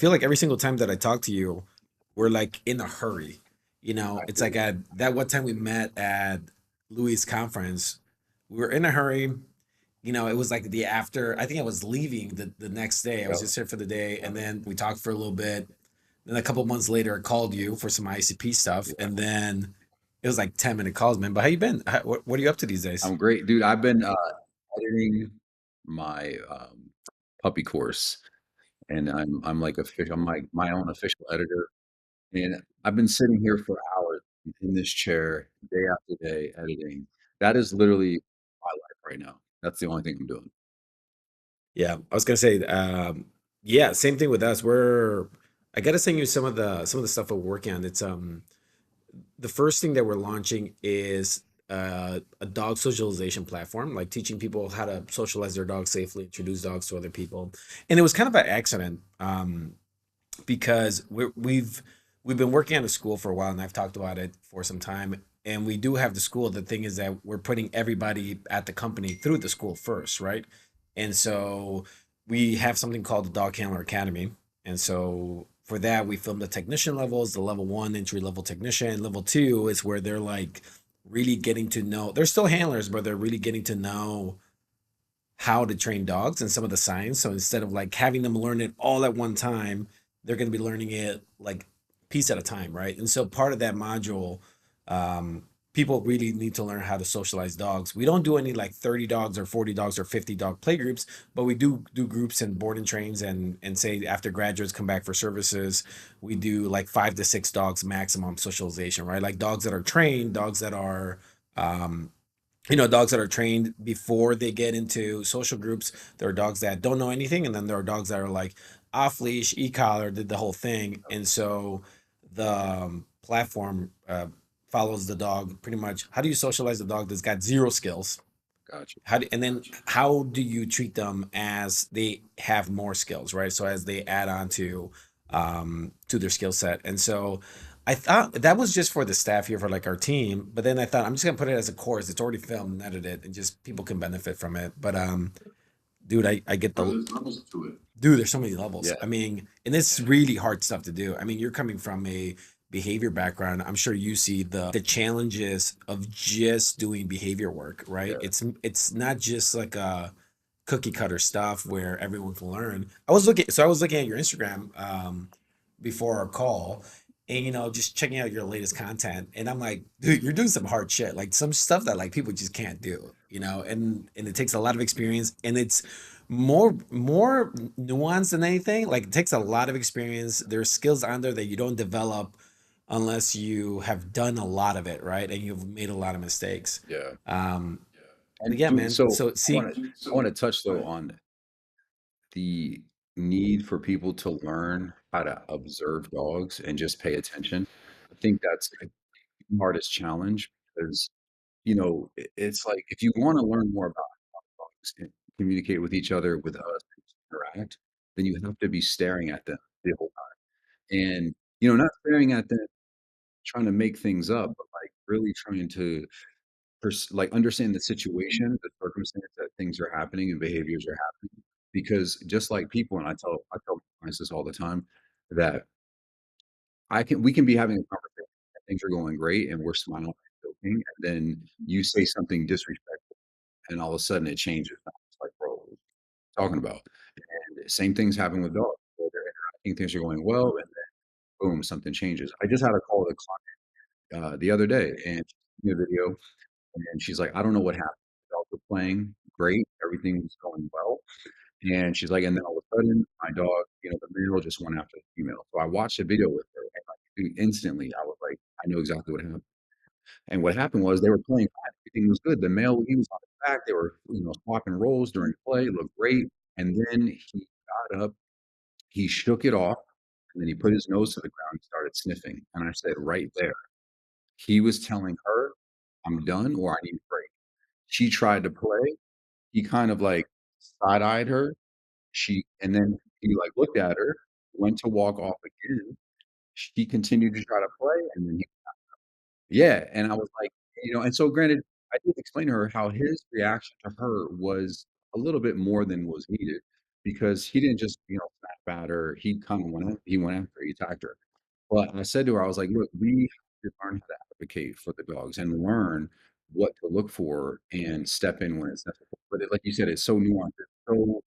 feel like every single time that I talk to you, we're like in a hurry. I It's like do. at that one time we met at Louis' conference, we were in a hurry. It was like the after, I think I was leaving the next day. I was Yep. just here for the day. And then we talked for a little bit. Then a couple months later, I called you for some ICP stuff. Yeah. And then it was like 10-minute calls, man. But how you been? What are you up to these days? I'm great, dude. I've been editing my puppy course, and I'm like official. I'm like my own official editor, and I've been sitting here for hours in this chair, day after day, editing. That is literally my life right now. That's the only thing I'm doing. Yeah, I was gonna say, yeah, same thing with us. I gotta send you some of the stuff we're working on. It's the first thing that we're launching is a dog socialization platform, like teaching people how to socialize their dogs safely, introduce dogs to other people. And it was kind of an accident, because we've been working on a school for a while, and I've talked about it for some time. And we do have the school. The thing is that we're putting everybody at the company through the school first, right? And so we have something called the Dog Handler Academy. And so for that, we film the technician levels, the level one entry level technician. Level two is where they're like really getting to know, they're still handlers, but they're really getting to know how to train dogs and some of the science. So instead of like having them learn it all at one time, they're going to be learning it like piece at a time, right? And so part of that module, um, people really need to learn how to socialize dogs. We don't do any like 30 dogs or 40 dogs or 50 dog play groups, but we do groups and board and trains, and say after graduates come back for services, we do like 5 to 6 dogs maximum socialization, right? Like dogs that are trained, dogs that are um, dogs that are trained before they get into social groups. There are dogs that don't know anything, and then there are dogs that are like off leash, e-collar, did the whole thing. And so the platform follows the dog pretty much. How do you socialize a dog that's got zero skills? Gotcha. And then how do you treat them as they have more skills, right? So as they add on to their skill set. And so I thought that was just for the staff here for like our team, but then I thought I'm just gonna put it as a course. It's already filmed and edited, and just people can benefit from it. But dude, I get Bro, the there's levels to it. dude, there's so many levels. Yeah. I mean, and it's really hard stuff to do. I mean, you're coming from a behavior background. I'm sure you see the challenges of just doing behavior work, right? Yeah. It's not just like a cookie cutter stuff where everyone can learn. I was looking at your Instagram before our call, and just checking out your latest content, and I'm like, dude, you're doing some hard shit, like some stuff that like people just can't do, and it takes a lot of experience, and it's more nuanced than anything. Like it takes a lot of experience. There's skills on there that you don't develop unless you have done a lot of it, right? And you've made a lot of mistakes. Yeah. Um, but And yeah, dude, man. so So see, I want to touch though on the need for people to learn how to observe dogs and just pay attention. I think that's like the hardest challenge because, it's like if you want to learn more about how dogs and communicate with each other, with us, and interact, then you have to be staring at them the whole time. And, not staring at them trying to make things up, but like really trying to like understand the situation, the circumstance that things are happening and behaviors are happening. Because just like people, and I tell my clients this all the time, that we can be having a conversation and things are going great and we're smiling and joking, and then you say something disrespectful and all of a sudden it changes. It's like, bro, what are you talking about? And same things happen with dogs. Where they're interacting, things are going well, and then boom, something changes. I just had a call with a client the other day, and she sent me a video, and she's like, "I don't know what happened. The dogs were playing great, everything was going well." And she's like, "And then all of a sudden, my dog, the male just went after the female." So I watched a video with her, and, like, dude, instantly, I was like, I know exactly what happened. And what happened was they were playing fine, everything was good. The male, he was on his back, they were, swapping roles during play, looked great, and then he got up, he shook it off, and then he put his nose to the ground and started sniffing, and I said, right there, he was telling her, "I'm done," or "I need a break." She tried to play, he kind of, like, side-eyed her, and then he, like, looked at her, went to walk off again, she continued to try to play, and then he yeah, and I was like, and so granted, I did explain to her how his reaction to her was a little bit more than was needed, because he didn't just, snap at her. He went after her, he attacked her. But I said to her, I was like, "Look, we have to learn how to advocate for the dogs and learn what to look for and step in when it's necessary." But like you said, it's so nuanced. It's so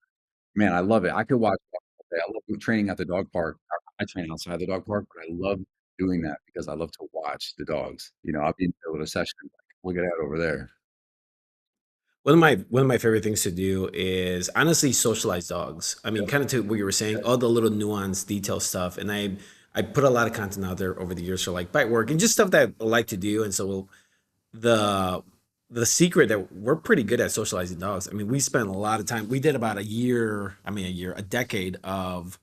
Man, I love it. I could watch dogs all day. I love training at the dog park. I train outside the dog park, but I love doing that because I love to watch the dogs. I'll be in the middle of a session, like, "Look at that over there." One of my favorite things to do is honestly socialize dogs. I mean, Yep, kind of to what you were saying, all the little nuance detail stuff. And I put a lot of content out there over the years for like bite work and just stuff that I like to do. And so the the secret that we're pretty good at socializing dogs. I mean, we spent a lot of time. We did about a decade of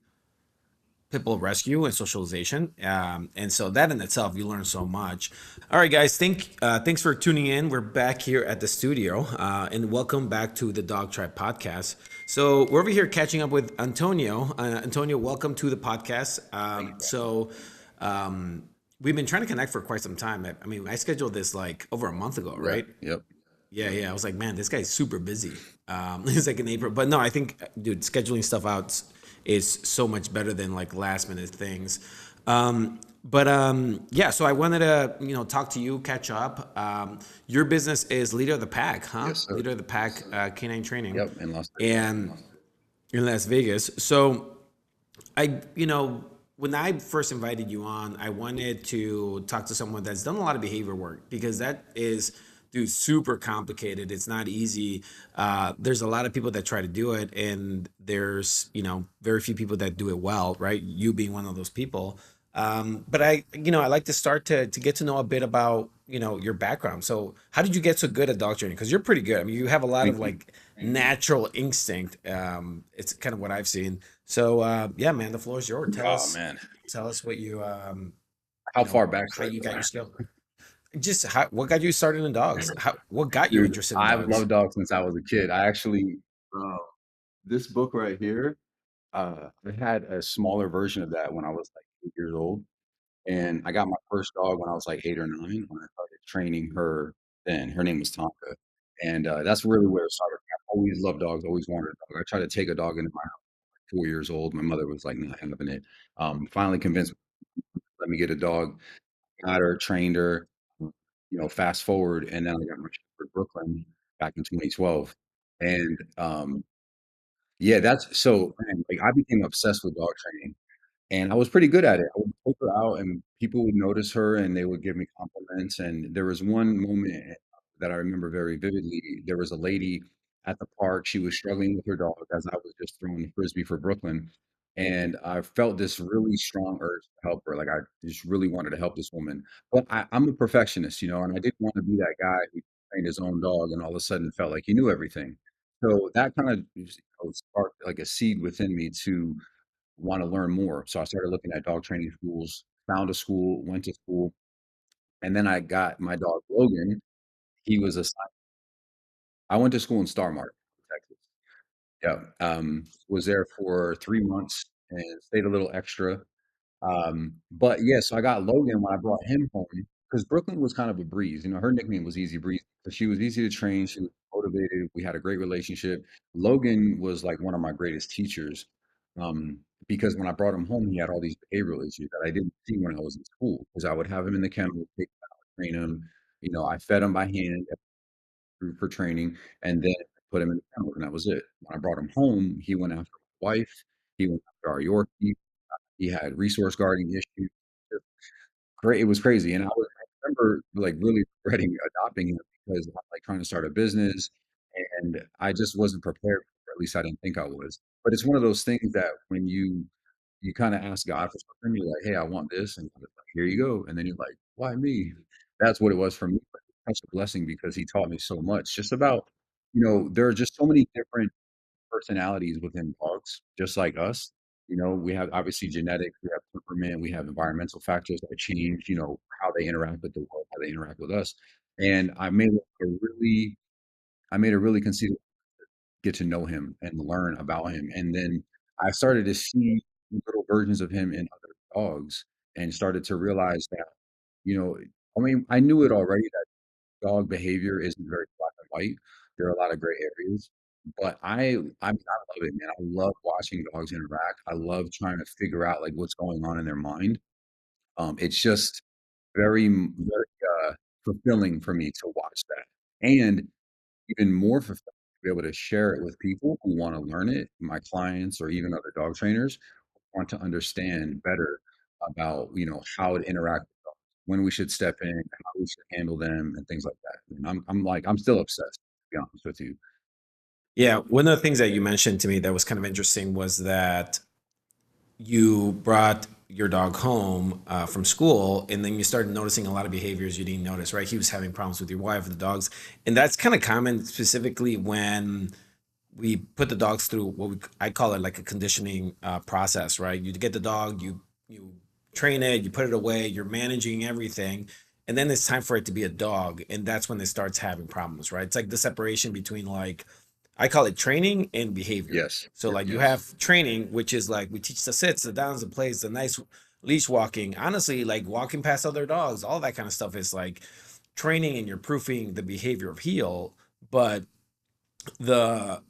pit bull rescue and socialization. And so that in itself, you learn so much. All right, guys, thanks for tuning in. We're back here at the studio, and welcome back to the Dog Tribe podcast. So we're over here catching up with Antonio. Antonio, welcome to the podcast. thank you. We've been trying to connect for quite some time. I mean, I scheduled this like over a month ago, Yeah, right? yep. Yeah, yeah. I was like, man, this guy's super busy. He's like in April, but no, I think, dude, scheduling stuff out is so much better than like last minute things. Yeah. So I wanted to, talk to you, catch up. Your business is leader of the pack, huh? Yes, sir. Leader of the pack, canine training, Yep, in Las Vegas. and in Las Vegas. So when I first invited you on, I wanted to talk to someone that's done a lot of behavior work because that is, dude, super complicated. It's not easy. There's a lot of people that try to do it, and there's, very few people that do it well, right? You being one of those people. But I like to start to get to know a bit about, your background. So how did you get so good at dog training? Because you're pretty good. I mean, you have a lot of Thank you. like natural instinct. It's kind of what I've seen. So yeah, man, the floor is yours. Tell Oh, us, man. tell us what you How far back how should I you got go? your skill. Just what got you started in dogs? What got you Dude, interested in I've dogs? loved dogs since I was a kid. I actually, this book right here, I had a smaller version of that when I was, like, 8 years old. And I got my first dog when I was like 8 or 9 when I started training her then. Her name was Tonka, and, that's really where it started. I always loved dogs, always wanted a dog. I tried to take a dog into my house at 4 years old. My mother was, like, not having it. Finally convinced me to let me get a dog. Got her, trained her, fast forward, and then I got my Shepherd Brooklyn back in 2012. And, yeah, that's so, man, like, I became obsessed with dog training. And I was pretty good at it. I would take her out and people would notice her and they would give me compliments, and there was one moment that I remember very vividly. There was a lady at the park, she was struggling with her dog as I was just throwing the Frisbee for Brooklyn, and I felt this really strong urge to help her, like, I just really wanted to help this woman. But I'm a perfectionist, and I didn't wanna be that guy who trained his own dog and all of a sudden felt like he knew everything. So that kinda just, sparked, like, a seed within me to wanna learn more. So I started looking at dog training schools, found a school, went to school, and then I got my dog Logan. He was assigned I went to school in Star Market, Texas. Yeah, was there for 3 months and stayed a little extra. But yeah, so I got Logan when I brought him home because Brooklyn was kind of a breeze. Her nickname was Easy Breeze. So she was easy to train. She was motivated. We had a great relationship. Logan was like one of my greatest teachers because when I brought him home, he had all these behavioral issues that I didn't see when I was in school because I would have him in the kennel, take him out, train him. I fed him by hand for training and then put him in the kennel, and that was it. When I brought him home, he went after my wife. He went after our Yorkie. He had resource guarding issues. It was crazy, and I remember, like, really regretting adopting him because I'm, like, trying to start a business, and I just wasn't prepared for it, at least I didn't think I was. But it's one of those things that when you kinda ask God for something, you're like, "Hey, I want this," and God is like, "Here you go," and then you're like, "Why me?" That's what it was for me, but it's such a blessing because he taught me so much just about there are just so many different personalities within dogs, just like us. We have obviously genetics, we have temperament, we have environmental factors that change, how they interact with the world, how they interact with us. And I made a really considered get to know him and learn about him. And then I started to see little versions of him in other dogs and started to realize that, you know, I mean, I knew it already that dog behavior isn't very black and white. There are a lot of gray areas. But I mean, I love it, man. I love watching dogs interact. I love trying to figure out, like, what's going on in their mind. It's just very, fulfilling for me to watch that, and even more fulfilling to be able to share it with people who wanna learn it, my clients or even other dog trainers who want to understand better about, how to interact with dogs, when we should step in, how we should handle them, and things like that. And I'm still obsessed, to be honest with you. Yeah, one of the things that you mentioned to me that was kind of interesting was that you brought your dog home from school, and then you started noticing a lot of behaviors you didn't notice, right? He was having problems with your wife, the dogs, and that's kind of common, specifically when we put the dogs through I call it like a conditioning process, right? You get the dog, you train it, you put it away, you're managing everything, and then it's time for it to be a dog, and that's when it starts having problems, right? It's like the separation between like I call it training and behavior. Yes. So like you have training, which is like we teach the sits, the downs, the plays, the nice leash walking. Honestly, like walking past other dogs, all that kind of stuff is like training, and you're proofing the behavior of heel. But the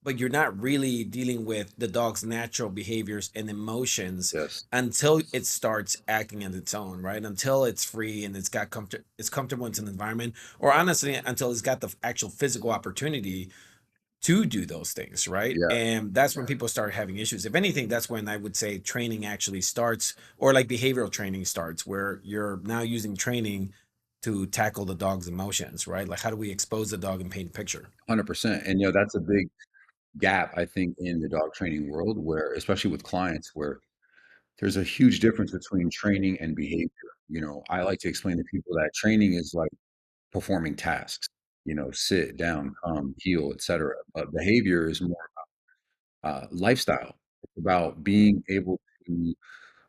but you're not really dealing with the dog's natural behaviors and emotions Yes. until it starts acting on its own, right? Until it's free and it's comfortable in an environment, or honestly until it's got the actual physical opportunity to do those things, right? Yeah, And that's when people start having issues. If anything, that's when I would say training actually starts, or like behavioral training starts, where you're now using training to tackle the dog's emotions, right? Like how do we expose the dog and paint a picture? 100%. And, that's a big gap, I think, in the dog training world where especially with clients, where there's a huge difference between training and behavior. I like to explain to people that training is like performing tasks, sit, down, come, heel, etcetera. But behavior is more lifestyle. It's about being able to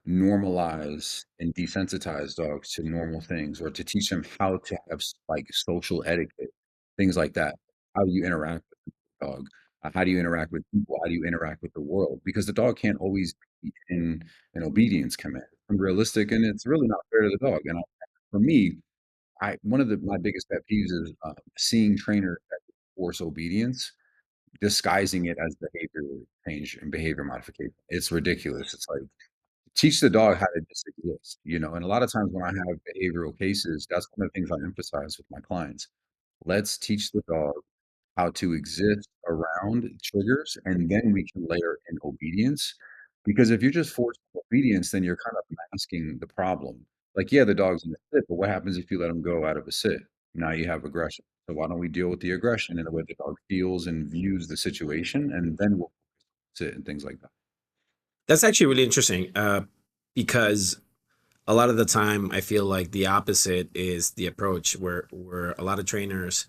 normalize and desensitize dogs to normal things or to teach them how to have like social etiquette, things like that. How do you interact with the dog? How do you interact with people? How do you interact with the world? Because the dog can't always be in an obedience command. It's unrealistic and it's really not fair to the dog. And for me, I one of my biggest pet peeves is seeing trainers that force obedience disguising it as behavior change and behavior modification. It's ridiculous. It's like teach the dog how to just exist, and a lot of times when I have behavioral cases, that's one of the things I emphasize with my clients. Let's teach the dog how to exist around triggers, and then we can layer in obedience. Because if you're just forcing obedience, then you're kind of masking the problem. Like, yeah, the dog's in a sit, but what happens if you let him go out of a sit? Now you have aggression. So why don't we deal with the aggression in the way the dog feels and views the situation, and then we'll sit and things like that. That's actually really interesting because a lot of the time I feel like the opposite is the approach where a lot of trainers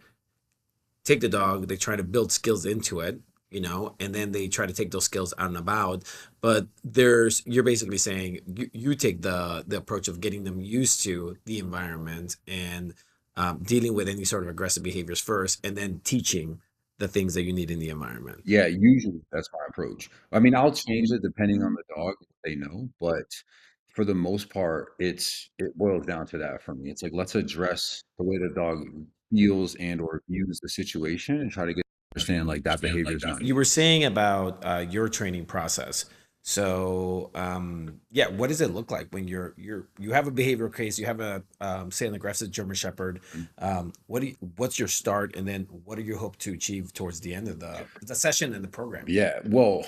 take the dog, they try to build skills into it, and then they try to take those skills out and about. But you're basically saying you take the approach of getting them used to the environment and dealing with any sort of aggressive behaviors first, and then teaching the things that you need in the environment. Yeah, usually that's my approach. I mean, I'll change it depending on the dog, what they know, but for the most part, it boils down to that for me. It's like let's address the way the dog feels and or views the situation and try to get understand like that behavior is not You needed. were saying about your training process. So yeah, what does it look like when you have a behavioral case, you have a say an aggressive German Shepherd. What's your start, and then what do you hope to achieve towards the end of the session and the program? Yeah, well,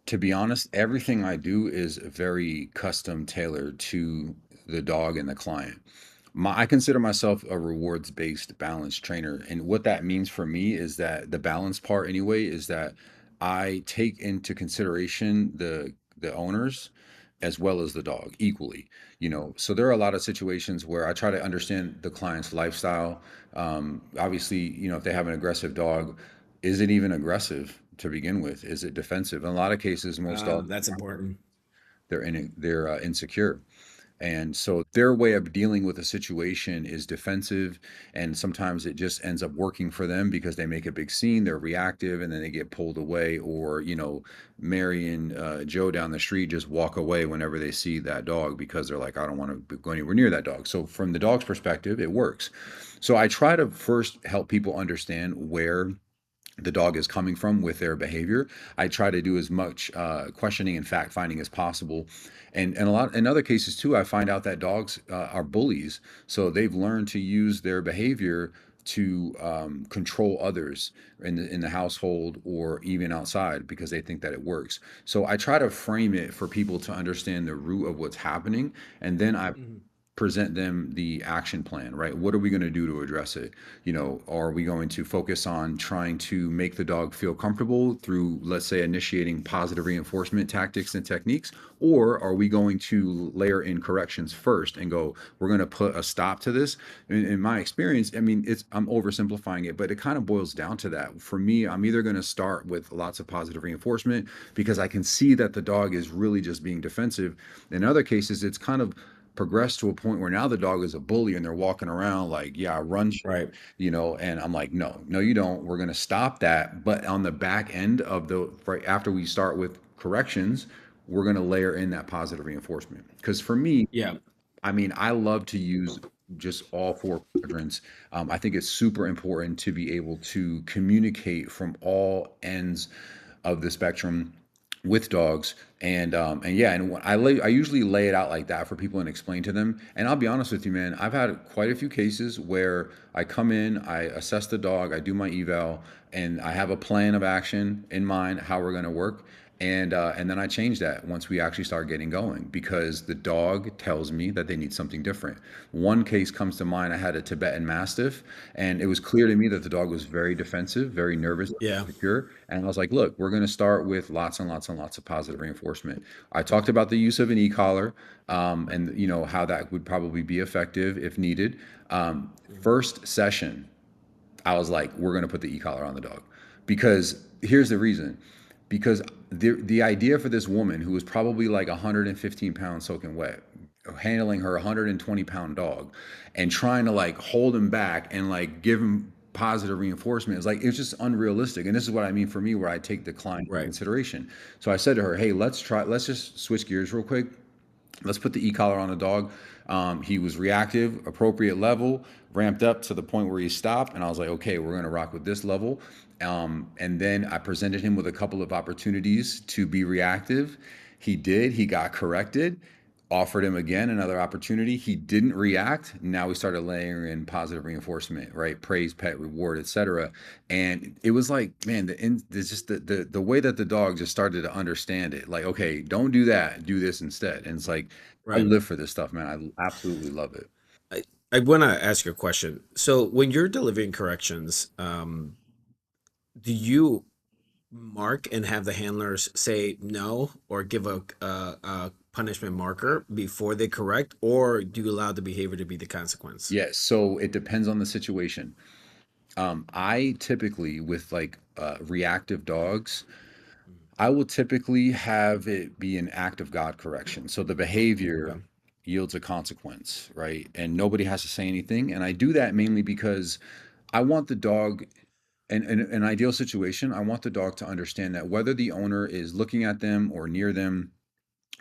to be honest, everything I do is very custom tailored to the dog and the client. I consider myself a rewards based balance trainer. And what that means for me is that the balance part, anyway, is that I take into consideration the owners as well as the dog equally. So there are a lot of situations where I try to understand the client's lifestyle. Obviously, if they have an aggressive dog, is it even aggressive to begin with? Is it defensive? In a lot of cases, most dogs That's important. they're insecure, and so their way of dealing with a situation is defensive, and sometimes it just ends up working for them because they make a big scene, they're reactive, and then they get pulled away, or Mary and Joe down the street just walk away whenever they see that dog because they're like, I don't want to go anywhere near that dog. So from the dog's perspective, it works. So I try to first help people understand where the dog is coming from with their behavior. I try to do as much questioning and fact finding as possible. And a lot in other cases too, I find out that dogs are bullies, so they've learned to use their behavior to control others in the household or even outside because they think that it works. So I try to frame it for people to understand the root of what's happening, and then I Mhm. present them the action plan, right? What are we going to do to address it? Are we going to focus on trying to make the dog feel comfortable through, let's say, initiating positive reinforcement tactics and techniques? Or are we going to layer in corrections first and go, we're going to put a stop to this? In my experience, I mean, I'm oversimplifying it, but it kind of boils down to that. For me, I'm either going to start with lots of positive reinforcement because I can see that the dog is really just being defensive. In other cases, it's kind of progressed to a point where now the dog is a bully and they're walking around like, yeah, I run shit, Right. and I'm like, no, no, you don't. We're going to stop that. But on the back end of right after we start with corrections, we're going to layer in that positive reinforcement. Because for me, Yeah. I mean, I love to use just all four quadrants. I think it's super important to be able to communicate from all ends of the spectrum with dogs. And yeah, and I usually lay it out like that for people and explain to them. And I'll be honest with you, man, I've had quite a few cases where I come in, I assess the dog, I do my eval, and I have a plan of action in mind how we're going to work. And then I change that once we actually start getting going because the dog tells me that they need something different. One case comes to mind. I had a Tibetan Mastiff, and it was clear to me that the dog was very defensive, very nervous, Yeah. secure. And I was like, look, we're going to start with lots and lots and lots of positive reinforcement. I talked about the use of an e-collar, and how that would probably be effective if needed. Mhm. First session, I was like, we're going to put the e-collar on the dog because here's the reason. Because the idea for this woman who was probably like 115 pounds soaking wet, handling her 120-pound dog and trying to like hold him back and like give him positive reinforcement is like it's just unrealistic. And this is what I mean for me where I take the client into Right. consideration. So I said to her, hey, let's just switch gears real quick. Let's put the e-collar on the dog. He was reactive, appropriate level, ramped up to the point where he stopped, and I was like, okay, we're going to rock with this level. And then I presented him with a couple of opportunities to be reactive. He did. He got corrected. Offered him again another opportunity. He didn't react. Now we started layering in positive reinforcement, right? Praise, pet, reward, etc. And it was like, man, there's just the way that the dog just started to understand it. Like, okay, don't do that, do this instead. And it's like, I Right. live for this stuff, man. I absolutely love it. I, I want to ask you a question. So when you're delivering corrections, do you mark and have the handlers say no or give a punishment marker before they correct, or do you allow the behavior to be the consequence? Yes. So it depends on the situation. I typically with like reactive dogs, Mhm. I will typically have it be an act of God correction. So the behavior Okay. yields a consequence, right? And nobody has to say anything. And I do that mainly because I want the dog, in an ideal situation, I want the dog to understand that whether the owner is looking at them or near them,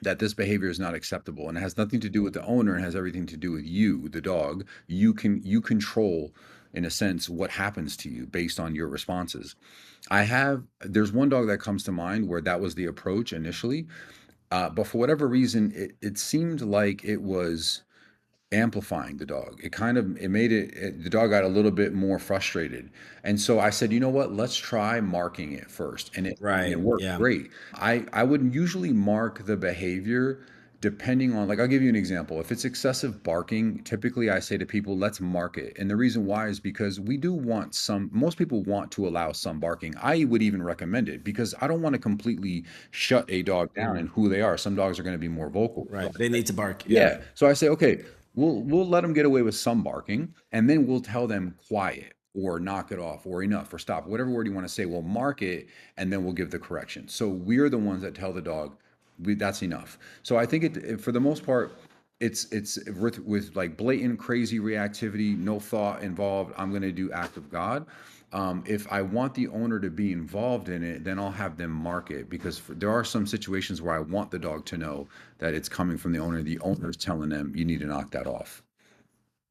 that this behavior is not acceptable and it has nothing to do with the owner. It has everything to do with you, the dog. You control, in a sense, what happens to you based on your responses. There's one dog that comes to mind where that was the approach initially, but for whatever reason, it seemed like it was amplifying the dog. It made the dog got a little bit more frustrated. And so I said, you know what? Let's try marking it first. And it Right. worked Yeah. great. I would usually mark the behavior depending on, like, I'll give you an example. If it's excessive barking, typically I say to people, let's mark it. And the reason why is because most people want to allow some barking. I would even recommend it because I don't want to completely shut a dog down in Mhm. who they are. Some dogs are going to be more vocal. Right. They need to bark. Yeah. Yeah. So I say, okay, we'll let them get away with some barking, and then we'll tell them quiet or knock it off or enough or stop, whatever word you want to say. We'll mark it, and then we'll give the correction. So we're the ones that tell the dog that's enough. So I think for the most part, it's with like blatant crazy reactivity, no thought involved. I'm going to do act of God. If I want the owner to be involved in it, then I'll have them mark it because there are some situations where I want the dog to know that it's coming from the owner. The owner's telling them you need to knock that off.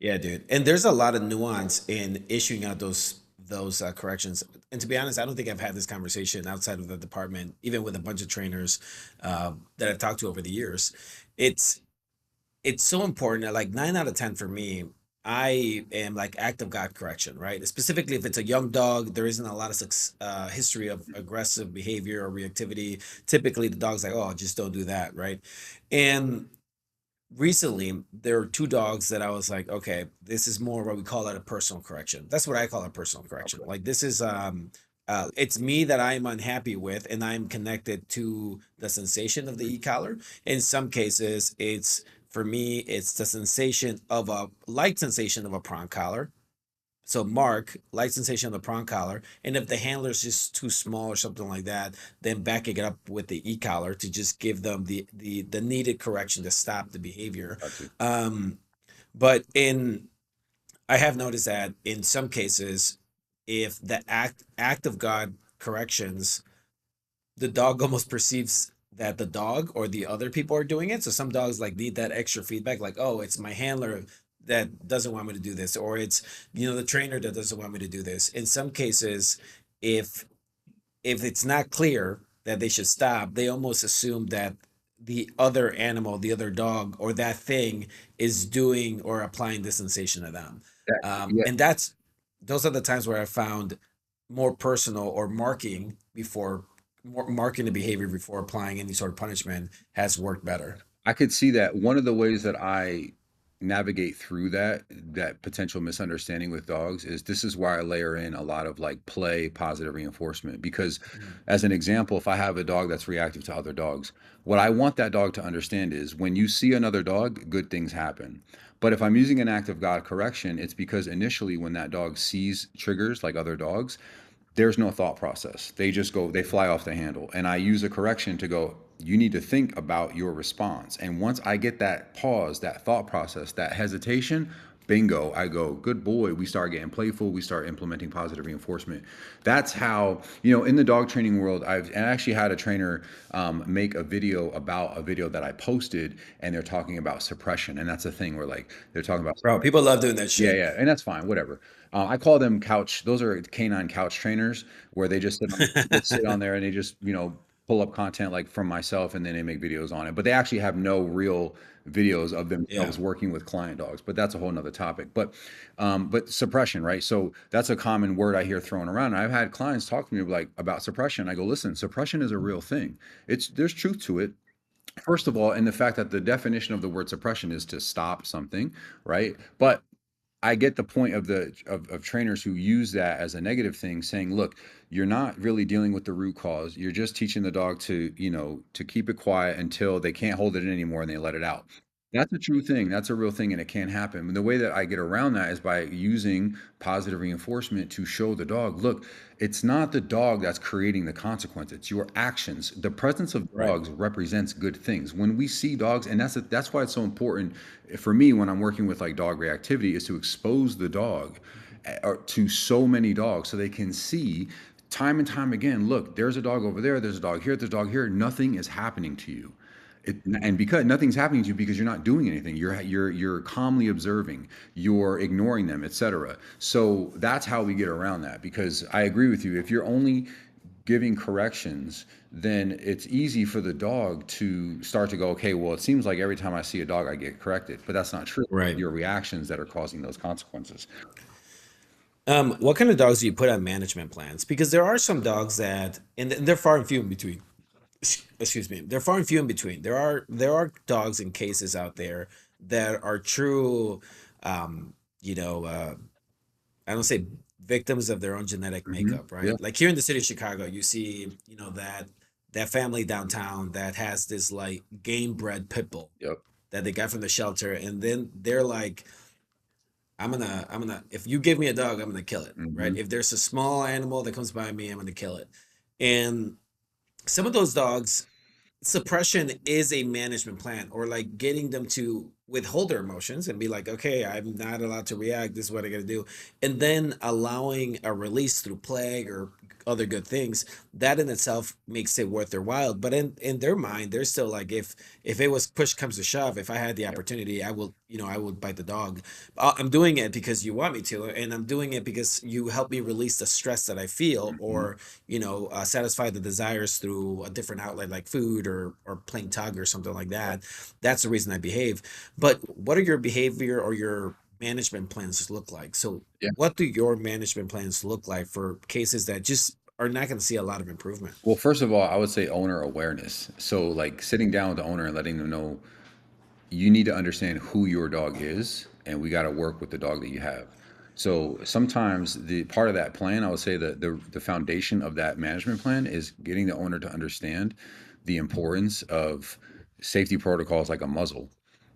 Yeah, dude. And there's a lot of nuance in issuing out those those corrections. And to be honest, I don't think I've had this conversation outside of the department, even with a bunch of trainers that I've talked to over the years. It's it's so important that like 9 out of 10 for me, I am like active God correction, right? Specifically, if it's a young dog, there isn't a lot of history of aggressive behavior or reactivity. Typically, the dog's like, oh, just don't do that, right? And recently, there are two dogs that I was like, okay, this is more what we call it a personal correction. That's what I call a personal correction. Okay. Like this is it's me that I'm unhappy with, and I'm connected to the sensation of the e-collar. In some cases, it's for me, it's the sensation of a light sensation of a prong collar. So mark light sensation of the prong collar, and if the handler is just too small or something like that, then backing it up with the e-collar to just give them the needed correction to stop the behavior. Got you. Um, but in I have noticed that in some cases, if the act of God corrections, the dog almost perceives that the dog or the other people are doing it. So some dogs like need that extra feedback, like, oh, it's my handler that doesn't want me to do this, or it's the trainer that doesn't want me to do this. In some cases, if it's not clear that they should stop, they almost assume that the other animal, the other dog, or that thing is doing or applying this sensation to them. That, yeah, And those are the times where I found more personal or marking the behavior before applying any sort of punishment has worked better. I could see that. One of the ways that I navigate through that potential misunderstanding with dogs is this is why I layer in a lot of like play positive reinforcement because Mm. as an example, if I have a dog that's reactive to other dogs, what I want that dog to understand is when you see another dog, good things happen. But if I'm using an act of God correction, it's because initially when that dog sees triggers like other dogs, there's no thought process. They just go, they fly off the handle. And I use a correction to go, you need to think about your response. And once I get that pause, that thought process, that hesitation, bingo, I go, good boy. We start getting playful. We start implementing positive reinforcement. That's how, in the dog training world, I've actually had a trainer make a video about a video that I posted, and they're talking about suppression. And that's a thing where like they're talking about Bro, people love doing that yeah, shit. yeah, and that's fine, whatever. I call them couch. Those are canine couch trainers where they sit on there and they just pull up content like from myself and then they make videos on it. But they actually have no real videos of Yeah. themselves working with client dogs. But that's a whole nother topic. But suppression, right? So that's a common word I hear thrown around. And I've had clients talk to me like about suppression. I go, listen, suppression is a real thing. There's truth to it. First of all, and the fact that the definition of the word suppression is to stop something, right? But I get the point of of trainers who use that as a negative thing, saying, look, you're not really dealing with the root cause. You're just teaching the dog to keep it quiet until they can't hold it in anymore and they let it out. That's a true thing. That's a real thing, and it can happen. And the way that I get around that is by using positive reinforcement to show the dog, look, it's not the dog that's creating the consequence. It's your actions. The presence of Right. dogs represents good things. When we see dogs, and that's why it's so important for me when I'm working with like dog reactivity, is to expose the dog to so many dogs so they can see time and time again, look, there's a dog over there, there's a dog here, there's a dog here. Nothing is happening to you. And because nothing's happening to you because you're not doing anything, you're calmly observing, you're ignoring them, etc. So that's how we get around that. Because I agree with you. If you're only giving corrections, then it's easy for the dog to start to go, okay, well, it seems like every time I see a dog, I get corrected, but that's not true. Right. Your reactions that are causing those consequences. What kind of dogs do you put on management plans? Because there are some dogs that, and they're far and few in between. Excuse me, they're far and few in between. There are dogs and cases out there that are true, you know, I don't say victims of their own genetic makeup, Yeah. right? Like here in the city of Chicago, you see, that family downtown that has this like game bred pit bull Yep. that they got from the shelter, and then they're like, if you give me a dog, I'm gonna kill it, right? Hmm. If there's a small animal that comes by me, I'm gonna kill it. And some of those dogs, suppression is a management plan, or like getting them to withhold their emotions and be like, okay, I'm not allowed to react, this is what I gotta do, and then allowing a release through play or other good things. That in itself makes it worth their while. But in their mind, they're still like, if it was push comes to shove, if I had the Yep. opportunity, I will I would bite the dog. I'm doing it because you want me to, and I'm doing it because you help me release the stress that I feel, Mhm. or satisfy the desires through a different outlet like food or playing tug or something like that. That's the reason I behave. But what are your behavior or your management plans look like? So Yeah. what do your management plans look like for cases that just are not going to see a lot of improvement? Well, first of all, I would say owner awareness. So, like sitting down with the owner and letting them know you need to understand who your dog is, and we got to work with the dog that you have. So sometimes the part of that plan, I would say that the foundation of that management plan is getting the owner to understand the importance of safety protocols like a muzzle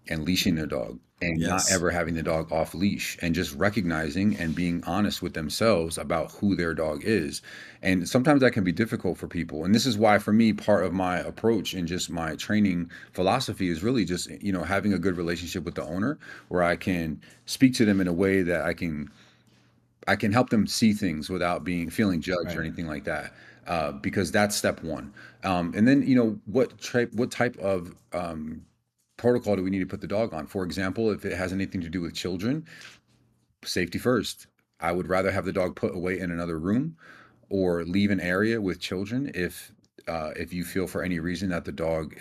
and leashing their dog and not Yes. ever having the dog off leash and just recognizing and being honest with themselves about who their dog is. And sometimes that can be difficult for people. And this is why, for me, part of my approach and just my training philosophy is really just, having a good relationship with the owner where I can speak to them in a way that I can help them see things without being feeling judged or Right. anything like that. Because that's step one. And then, what type of protocol do we need to put the dog on? For example, if it has anything to do with children, safety first. I would rather have the dog put away in another room or leave an area with children if you feel for any reason that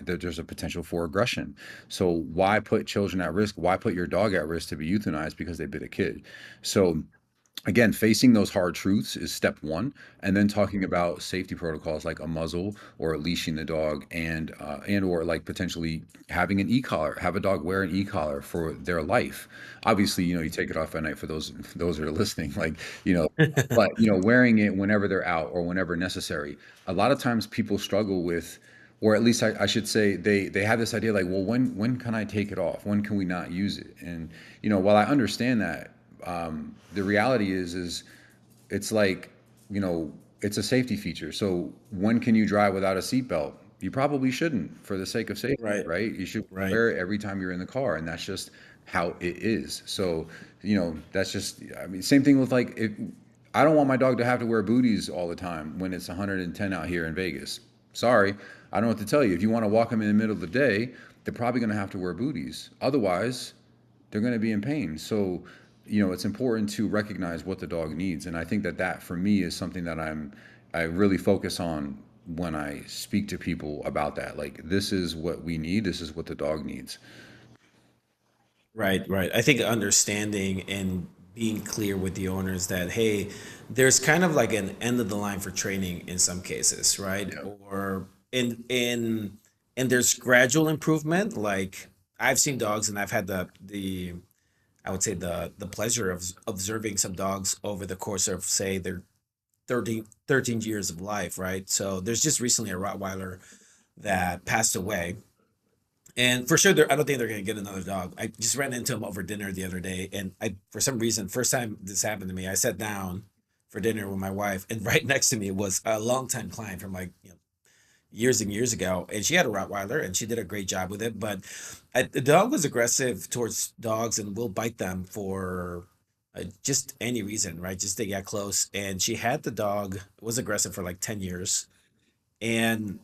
there's a potential for aggression. So why put children at risk? Why put your dog at risk to be euthanized because they bit a kid? So again, facing those hard truths is step one, and then talking about safety protocols like a muzzle or leashing the dog, and or like potentially having an e-collar, have a dog wear an e-collar for their life. Obviously, you take it off at night for those that are listening, like, you know but wearing it whenever they're out or whenever necessary. A lot of times people struggle with, or at least I should say, they have this idea like, well, when can I take it off? When can we not use it? And while I understand that, the reality is it's like, it's a safety feature. So when can you drive without a seatbelt? You probably shouldn't, for the sake of safety, Right. right? You should Right. wear it every time you're in the car, and that's just how it is. So, that's just, I mean, same thing with like, if I don't want my dog to have to wear booties all the time when it's 110 out here in Vegas. Sorry, I don't know what to tell you. If you want to walk them in the middle of the day, they're probably going to have to wear booties. Otherwise, they're going to be in pain. So, it's important to recognize what the dog needs. And I think that for me is something that I really focus on when I speak to people about that. Like, this is what we need. This is what the dog needs. Right, right. I think understanding and being clear with the owners that, hey, there's kind of like an end of the line for training in some cases, right? Yeah. Or and there's gradual improvement. Like I've seen dogs and I've had the I would say the pleasure of observing some dogs over the course of say their 13 years of life, right? So there's just recently a Rottweiler that passed away, and for sure, I don't think they're going to get another dog. I just ran into him over dinner the other day, and for some reason, first time this happened to me, I sat down for dinner with my wife, and right next to me was a longtime client from like years and years ago, and she had a Rottweiler, and she did a great job with it. But the dog was aggressive towards dogs and will bite them for just any reason, right? Just to get close. And she had the dog was aggressive for like 10 years, and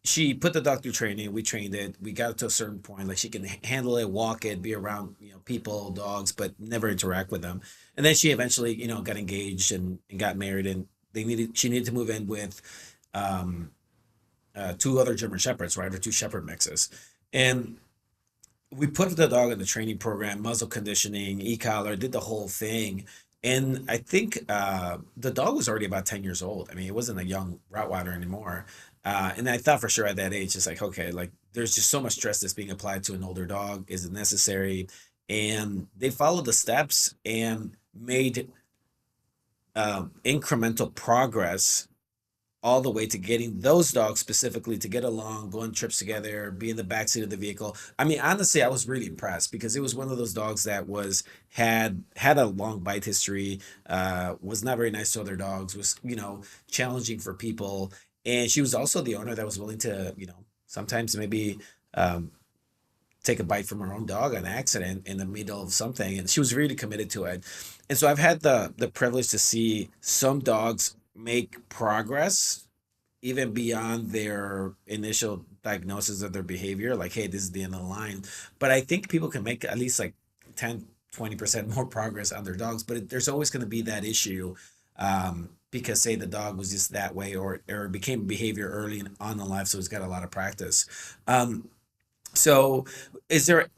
she put the dog through training. We trained it. We got it to a certain point, like she can handle it, walk it, be around people, dogs, but never interact with them. And then she eventually got engaged and got married, and she needed to move in with um, two other German shepherds, right, or two shepherd mixes, and we put the dog in the training program, muzzle conditioning, e-collar, did the whole thing. And I think the dog was already about 10 years old. I mean, it wasn't a young Rottweiler anymore. And I thought for sure at that age, it's like, okay, like there's just so much stress that's being applied to an older dog. Is it necessary? And they followed the steps and made incremental progress all the way to getting those dogs specifically to get along, go on trips together, be in the backseat of the vehicle. I mean, honestly, I was really impressed because it was one of those dogs that had a long bite history, was not very nice to other dogs, was challenging for people, and she was also the owner that was willing to sometimes maybe um, take a bite from her own dog on accident in the middle of something, and she was really committed to it. And so I've had the privilege to see some dogs make progress even beyond their initial diagnosis of their behavior, like, hey, this is the end of the line. But I think people can make at least like 10-20% more progress on their dogs, but there's always going to be that issue, because say the dog was just that way, or became behavior early on in life, so he's got a lot of practice. So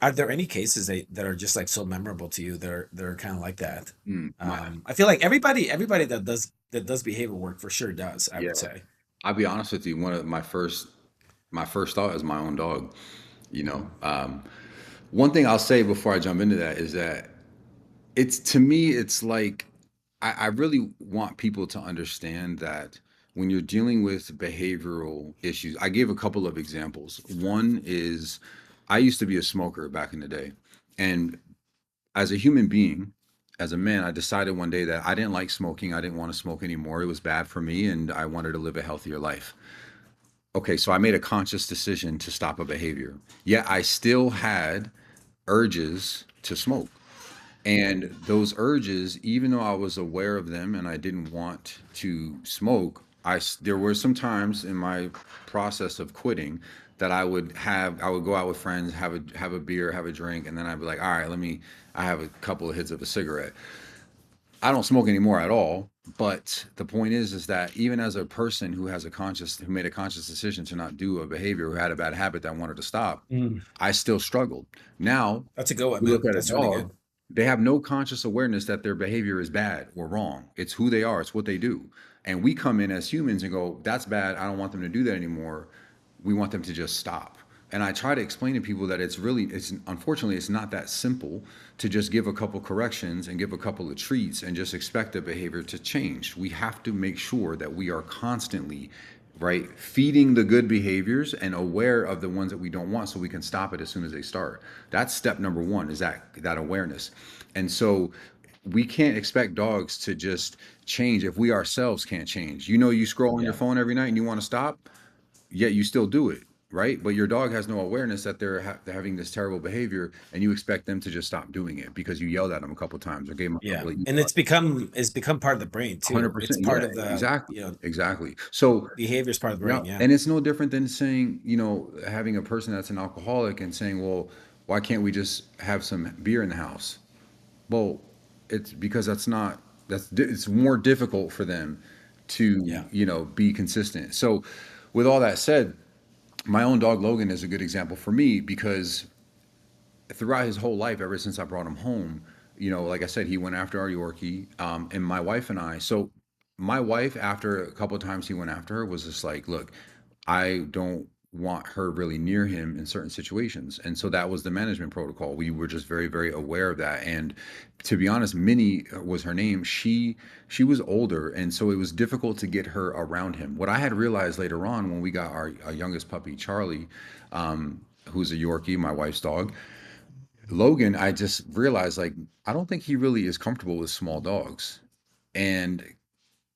are there any cases that are just like so memorable to you that are kind of like that? My I feel like everybody that does behavior work for sure does, I Yeah, would say. I'll be honest with you. One of my first thought is my own dog. You know, one thing I'll say before I jump into that is that it's to me, it's like I really want people to understand that when you're dealing with behavioral issues, I gave a couple of examples. One is I used to be a smoker back in the day, and as a human being, as a man, I decided one day that I didn't like smoking. I didn't want to smoke anymore. It was bad for me, and I wanted to live a healthier life. Okay, so I made a conscious decision to stop a behavior. Yet I still had urges to smoke. And those urges, even though I was aware of them and I didn't want to smoke, there were some times in my process of quitting that I would go out with friends, have a beer, have a drink, and then I'd be like, all right, I have a couple of hits of a cigarette. I don't smoke anymore at all. But the point is that even as a person who made a conscious decision to not do a behavior, who had a bad habit that I wanted to stop, Mm. I still struggled. Now, That's a good one, you look man. at a That's really dog, good. they have no conscious awareness that their behavior is bad or wrong. It's who they are, it's what they do. And we come in as humans and go, that's bad. I don't want them to do that anymore. We want them to just stop. And I try to explain to people that it's unfortunately, it's not that simple to just give a couple corrections and give a couple of treats and just expect the behavior to change. We have to make sure that we are constantly, right, feeding the good behaviors and aware of the ones that we don't want so we can stop it as soon as they start. That's step number one, is that awareness. And so we can't expect dogs to just change if we ourselves can't change. You know, you scroll on your Yeah. phone every night and you want to stop, yet you still do it, right? But your dog has no awareness that they're having this terrible behavior, and you expect them to just stop doing it because you yelled at them a couple times or gave them a Yeah. couple of And it's become part of the brain too. It's 100%. Yeah, part of the, exactly, exactly. So behavior is part of the yeah, brain. Yeah. and it's no different than saying, having a person that's an alcoholic and saying, well, why can't we just have some beer in the house? Well, it's because it's more difficult for them to, Yeah. be consistent. So, with all that said, my own dog Logan is a good example for me because throughout his whole life, ever since I brought him home, like I said, he went after our Yorkie, and my wife and I. So my wife, after a couple of times he went after her, was just like, "Look, I don't want her really near him in certain situations," and so that was the management protocol. We were just very, very aware of that. And to be honest, Minnie was her name. She was older, and so it was difficult to get her around him. What I had realized later on when we got our youngest puppy, Charlie, who's a Yorkie, my wife's dog. Logan, I just realized like I don't think he really is comfortable with small dogs. And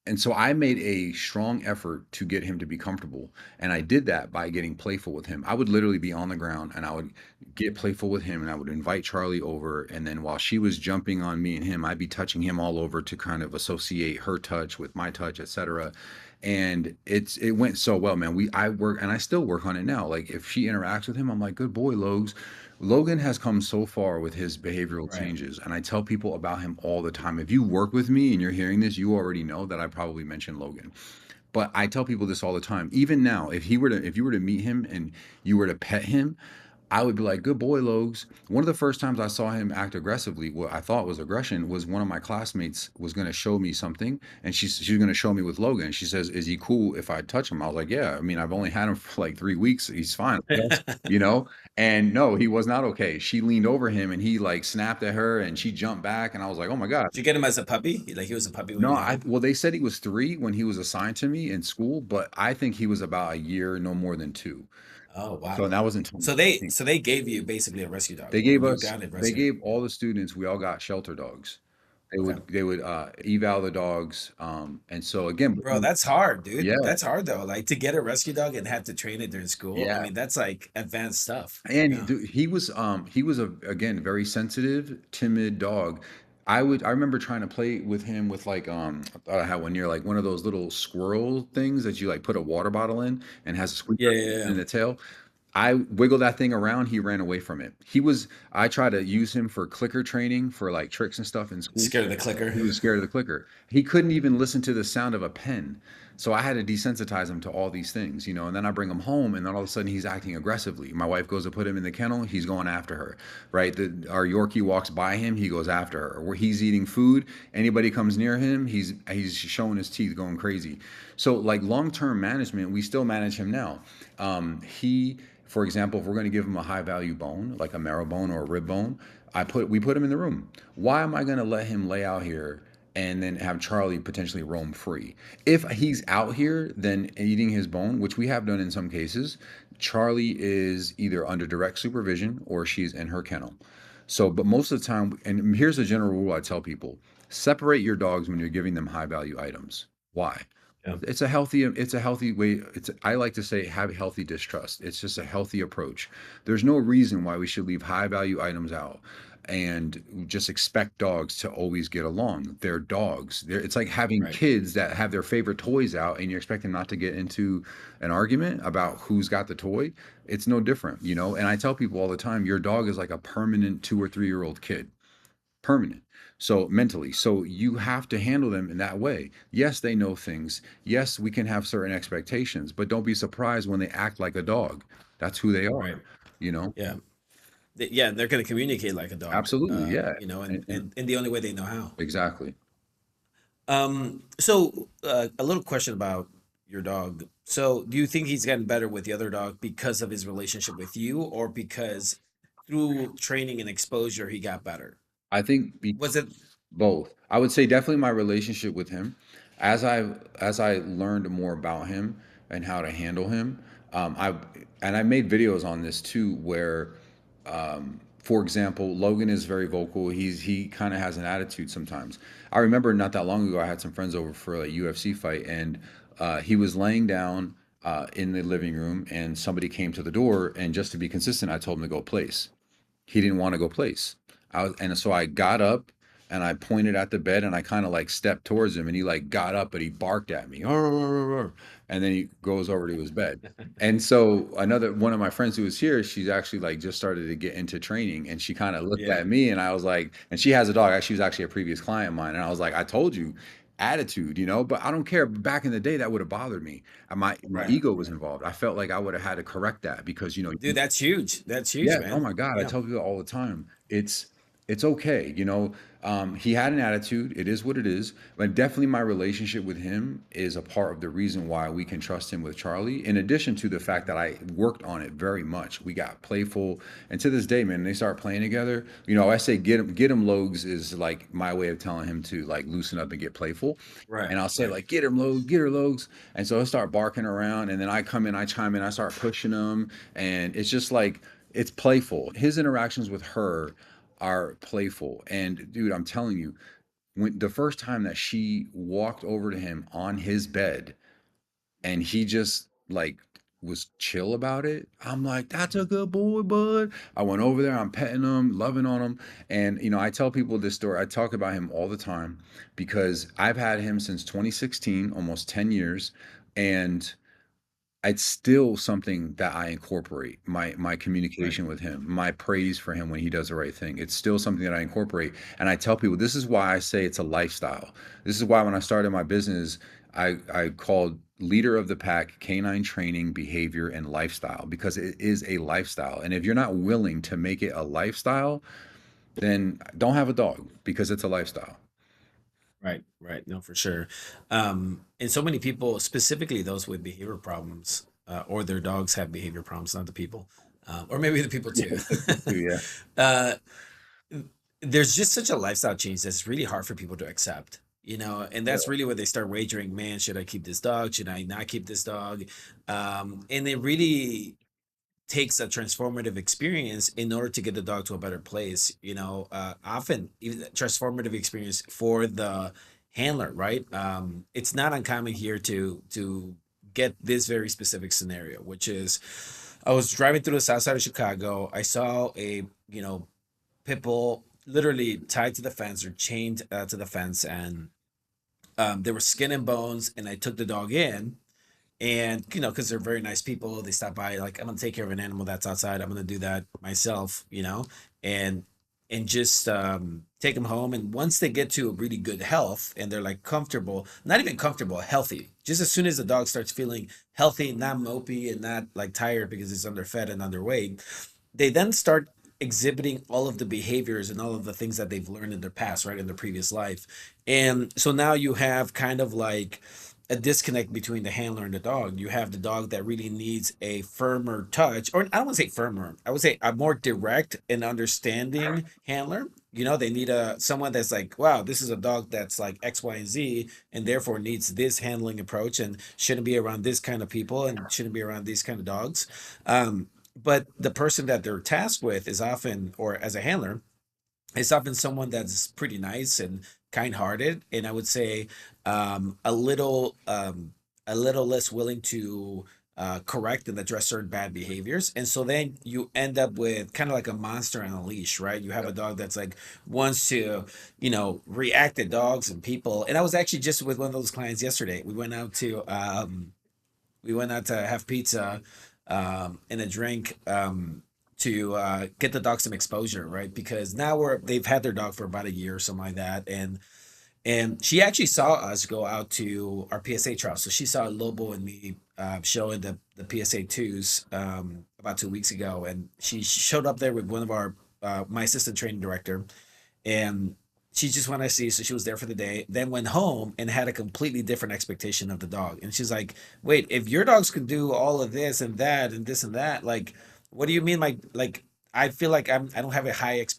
and so I made a strong effort to get him to be comfortable. And I did that by getting playful with him. I would literally be on the ground and I would get playful with him and I would invite Charlie over. And then while she was jumping on me and him, I'd be touching him all over to kind of associate her touch with my touch, etc. And it went so well, man. I work and I still work on it now. Like if she interacts with him, I'm like, good boy, Logs. Logan has come so far with his behavioral Right. changes, and I tell people about him all the time. If you work with me and you're hearing this, you already know that I probably mentioned Logan. But I tell people this all the time. Even now, if you were to meet him and you were to pet him, I would be like, good boy, Logs. One of the first times I saw him act aggressively, what I thought was aggression, was one of my classmates was going to show me something, and she's going to show me with Logan. She says, "Is he cool if I touch him?" I was like, "Yeah. I mean, I've only had him for like 3 weeks. He's fine, you know." And no, he was not okay. She leaned over him, and he like snapped at her, and she jumped back, and I was like, "Oh my god." Did you get him as a puppy? Like he was a puppy when No, you had him? well, they said he was 3 when he was assigned to me in school, but I think he was about a year, no more than 2. Oh So wow. that was in So they 2019. so they gave you basically a rescue dog, They or gave you us got it they rescued. gave all the students, we all got shelter dogs. Okay. They would eval the dogs. And so again, Bro, that's hard, dude. yeah, That's hard though. Like to get a rescue dog and have to train it during school. I yeah. mean, that's like advanced stuff. And Yeah. he was a again very sensitive, timid dog. I remember trying to play with him with like I thought I had one near like one of those little squirrel things that you like put a water bottle in and has a Yeah, squeaker yeah, in yeah. the tail. I wiggled that thing around, he ran away from it. I tried to use him for clicker training for like tricks and stuff in school. Scared of the clicker. He was scared of the clicker. He couldn't even listen to the sound of a pen. So I had to desensitize him to all these things, you know, and then I bring him home and then all of a sudden he's acting aggressively. My wife goes to put him in the kennel, he's going after her, right? Our Yorkie walks by him, he goes after her. Where he's eating food, anybody comes near him, he's showing his teeth, going crazy. So like long-term management, we still manage him now. For example, if we're going to give him a high value bone, like a marrow bone or a rib bone, we put him in the room. Why am I going to let him lay out here and then have Charlie potentially roam free? If he's out here then eating his bone, which we have done in some cases, Charlie is either under direct supervision or she's in her kennel. So, but most of the time, and here's a general rule I tell people: separate your dogs when you're giving them high value items. Why? Yeah. It's a healthy way. I like to say have healthy distrust. It's just a healthy approach. There's no reason why we should leave high value items out and just expect dogs to always get along. They're dogs. It's like having Right. kids that have their favorite toys out and you expect them not to get into an argument about who's got the toy. It's no different, you know? And I tell people all the time, your dog is like a permanent 2 or 3 year old kid, permanent. So mentally, so you have to handle them in that way. Yes, they know things. Yes, we can have certain expectations, but don't be surprised when they act like a dog. That's who they Right. are, you know? Yeah. Yeah, they're going to communicate like a dog, Absolutely, yeah. you know, And and the only way they know how. exactly. A little question about your dog. So, do you think he's gotten better with the other dog because of his relationship with you, or because through training and exposure he got better? I think Was it both. I would say definitely my relationship with him, as I learned more about him and how to handle him. I and I made videos on this too, where, for example, Logan is very vocal. He kind of has an attitude sometimes. I remember not that long ago, I had some friends over for a UFC fight, and he was laying down in the living room, and somebody came to the door, and just to be consistent, I told him to go place. He didn't want to go place. And so I got up and I pointed at the bed and I kind of like stepped towards him and he like got up, but he barked at me. "Arr, arr, arr," and then he goes over to his bed. And so another one of my friends who was here, she's actually like just started to get into training and she kind of looked yeah, at me and I was like, and she has a dog. She was actually a previous client of mine. And I was like, I told you, attitude, you know, but I don't care. Back in the day, that would have bothered me. My right. ego was involved. I felt like I would have had to correct that because, you know, Dude, that's huge. That's huge, yeah, oh man. my God, I Yeah, tell people all the time, it's okay, you know. He had an attitude, it is what it is, but definitely my relationship with him is a part of the reason why we can trust him with Charlie. In addition to the fact that I worked on it very much, we got playful, and to this day, man, they start playing together. You know, I say get him, Logs is like my way of telling him to like loosen up and get playful. right, And I'll say right, like, get him, Logs, get her, Logs. And so he'll start barking around, and then I come in, I chime in, I start pushing him, and it's just like it's playful. His interactions with her are playful. And dude, I'm telling you, when the first time that she walked over to him on his bed and he just like was chill about it, I'm like, that's a good boy, bud. I went over there, I'm petting him, loving on him. And you know, I tell people this story. I talk about him all the time because I've had him since 2016, almost 10 years. And it's still something that I incorporate, my right, communication with him, my praise for him when he does the right thing. It's still something that I incorporate, and I tell people this is why I say it's a lifestyle. This is why when I started my business, I called leader of the pack canine training, behavior, and lifestyle because it is a lifestyle. And if you're not willing to make it a lifestyle, then don't have a dog because it's a lifestyle. right, right. No, for sure. And so many people, specifically those with behavior problems, or their dogs have behavior problems, not the people, or maybe the people too. Yeah, uh, there's just such a lifestyle change that's really hard for people to accept, you know, and yeah, that's really where they start wagering, man, should I keep this dog? Should I not keep this dog? And it really takes a transformative experience in order to get the dog to a better place, you know, often even a transformative experience for the handler, right? It's not uncommon here to get this very specific scenario, which is I was driving through the south side of Chicago. I saw a, you know, pit bull literally tied to the fence or chained to the fence, and there was skin and bones. And I took the dog in, and because they're very nice people, they stop by like, I'm gonna take care of an animal that's outside, I'm gonna do that myself, and just take them home. And once they get to a really good health and they're like comfortable, not even comfortable, healthy, just as soon as the dog starts feeling healthy, not mopey and not like tired because it's underfed and underweight, they then start exhibiting all of the behaviors and all of the things that they've learned in their past, right, in their previous life. And so now you have kind of like a disconnect between the handler and the dog. You have the dog that really needs a firmer touch, or I don't want to say firmer, I would say a more direct and understanding handler. They need a someone that's like, wow, this is a dog that's like X, Y, and Z, and therefore needs this handling approach and shouldn't be around this kind of people and shouldn't be around these kind of dogs. But the person that they're tasked with is often, or as a handler, it's often someone that's pretty nice and kind-hearted, and I would say a little less willing to correct and address certain bad behaviors. And so then you end up with kind of like a monster on a leash, right? You have a Yep. dog that's like wants to, react at dogs and people. And I was actually just with one of those clients yesterday. We went out to have pizza and a drink to get the dog some exposure, right? Because now they've had their dog for about a year or something like that, and she actually saw us go out to our PSA trial. So she saw Lobo and me showing the PSA twos about 2 weeks ago, and she showed up there with one of our my assistant training director, and she just wanted to see, so she was there for the day, then went home and had a completely different expectation of the dog. And she's like, wait, if your dogs can do all of this and that and this and that, like, what do you mean? Like, I feel like I don't have a high enough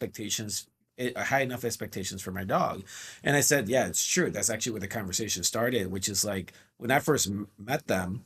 expectations for my dog. And I said, yeah, it's true. That's actually where the conversation started, which is like, when I first met them,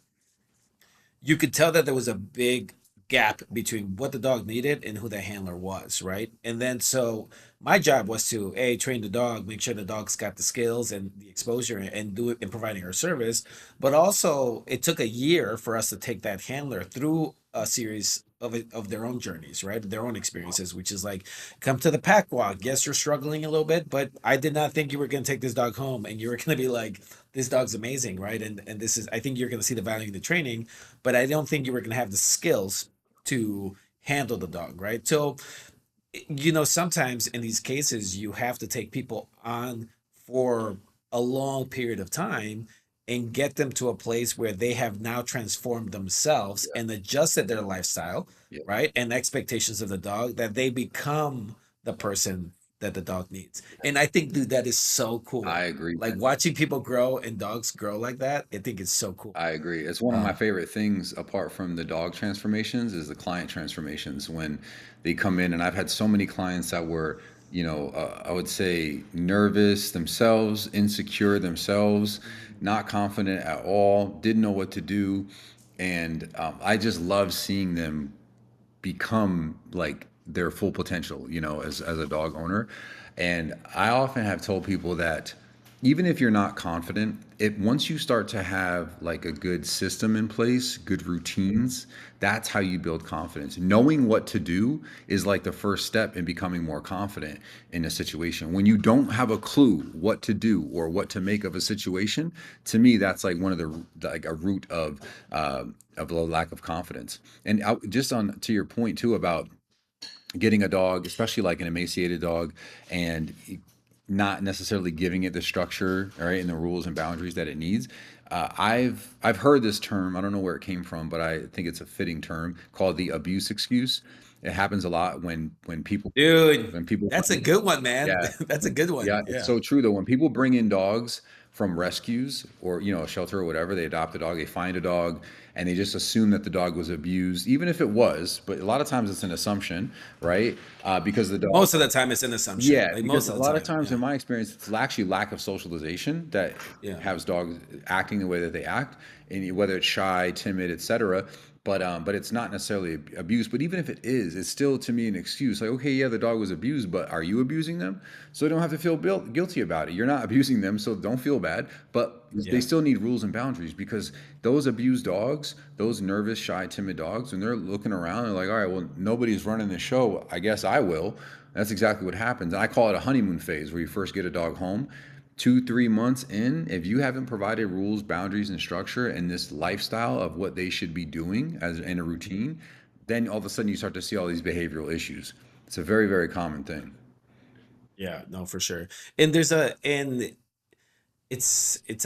you could tell that there was a big gap between what the dog needed and who the handler was, right? And then so my job was to train the dog, make sure the dog's got the skills and the exposure and do it in providing her service. But also it took a year for us to take that handler through a series of their own journeys, right? Their own experiences, which is like, come to the pack walk. Yes, you're struggling a little bit, but I did not think you were going to take this dog home and you were going to be like, this dog's amazing, right? And this is, I think you're going to see the value in the training, but I don't think you were going to have the skills to handle the dog, right? So, sometimes in these cases, you have to take people on for a long period of time and get them to a place where they have now transformed themselves Yeah. and adjusted their lifestyle, Yeah. right? And expectations of the dog, that they become the person that the dog needs. And I think, dude, that is so I cool. agree, Like man. watching people grow and dogs grow like that, I think it's so cool. I agree. It's one of my Um, favorite things apart from the dog transformations is the client transformations when they come in. And I've had so many clients that were, I would say nervous themselves, insecure themselves, not confident at all, didn't know what to do. And I just love seeing them become like their full potential, as a dog owner. And I often have told people that even if you're not confident, it once you start to have like a good system in place, good routines, that's how you build confidence. Knowing what to do is like the first step in becoming more confident in a situation. When you don't have a clue what to do or what to make of a situation, to me that's like one of like a root of a lack of confidence. And just on to your point too about getting a dog, especially like an emaciated dog, and not necessarily giving it the structure, all right, and the rules and boundaries that it needs. I've heard this term. I don't know where it came from, but I think it's a fitting term called the abuse excuse. It happens a lot when people Dude, when people that's a good one, man. yeah, That's a good yeah, one. it's Yeah. so true though. When people bring in dogs from rescues or a shelter or whatever, they adopt a dog, they find a dog, and they just assume that the dog was abused, even if it was. But a lot of times it's an assumption, right? Because the dog Most of the time it's an assumption. yeah, Like because most a of the lot of time. times in Yeah. my experience, it's actually lack of socialization that Yeah. has dogs acting the way that they act. and whether it's shy, timid, etc. But it's not necessarily abuse. But even if it is, it's still to me an excuse. Like, okay, yeah, the dog was abused, but are you abusing them? So they don't have to feel guilty about it. You're not abusing them, so don't feel bad. But they Yeah. still need rules and boundaries, because those abused dogs, those nervous, shy, timid dogs, when they're looking around, they're like, all right, well, nobody's running the show. I guess I will. That's exactly what happens. And I call it a honeymoon phase, where you first get a dog home. 2, 3 months in, if you haven't provided rules, boundaries, and structure and this lifestyle of what they should be doing as in a routine, then all of a sudden you start to see all these behavioral issues. It's a very, very common thing. Yeah, no, for sure. And there's a and it's it's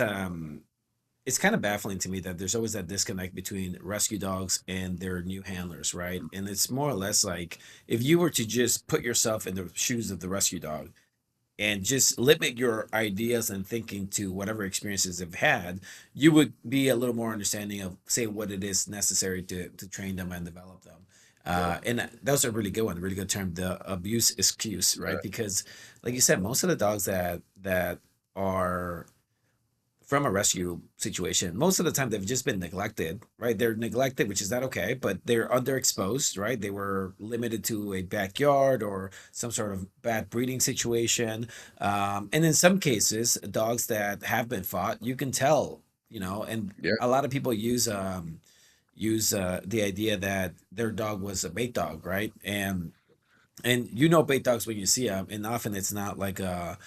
kind of baffling to me that there's always that disconnect between rescue dogs and their new handlers, right? And it's more or less like if you were to just put yourself in the shoes of the rescue dog and just limit your ideas and thinking to whatever experiences they've had, you would be a little more understanding of, say, what it is necessary to train them and develop them. Right. And that was a really good one, a really good term, the abuse excuse, right? Right. Because, like you said, most of the dogs that are from a rescue situation, most of the time they've just been neglected, right? They're neglected, which is not okay, but they're underexposed, right? They were limited to a backyard or some sort of bad breeding situation. And in some cases, dogs that have been fought, you can tell, and Yeah. a lot of people use the idea that their dog was a bait dog, right? And bait dogs when you see them, and often it's not like a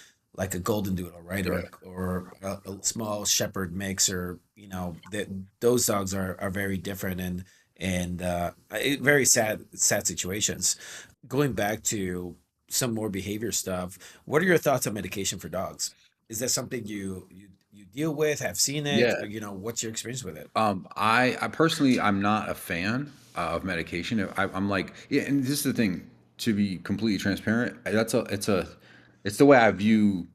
golden doodle, right, Right. or a small shepherd mix, or that those dogs are very different, and very sad situations. Going back to some more behavior stuff, what are your thoughts on medication for dogs? Is that something you deal with, have seen it, Yeah. or what's your experience with it? I personally, I'm not a fan of medication. I'm like, yeah, and this is the thing. To be completely transparent, it's the way I view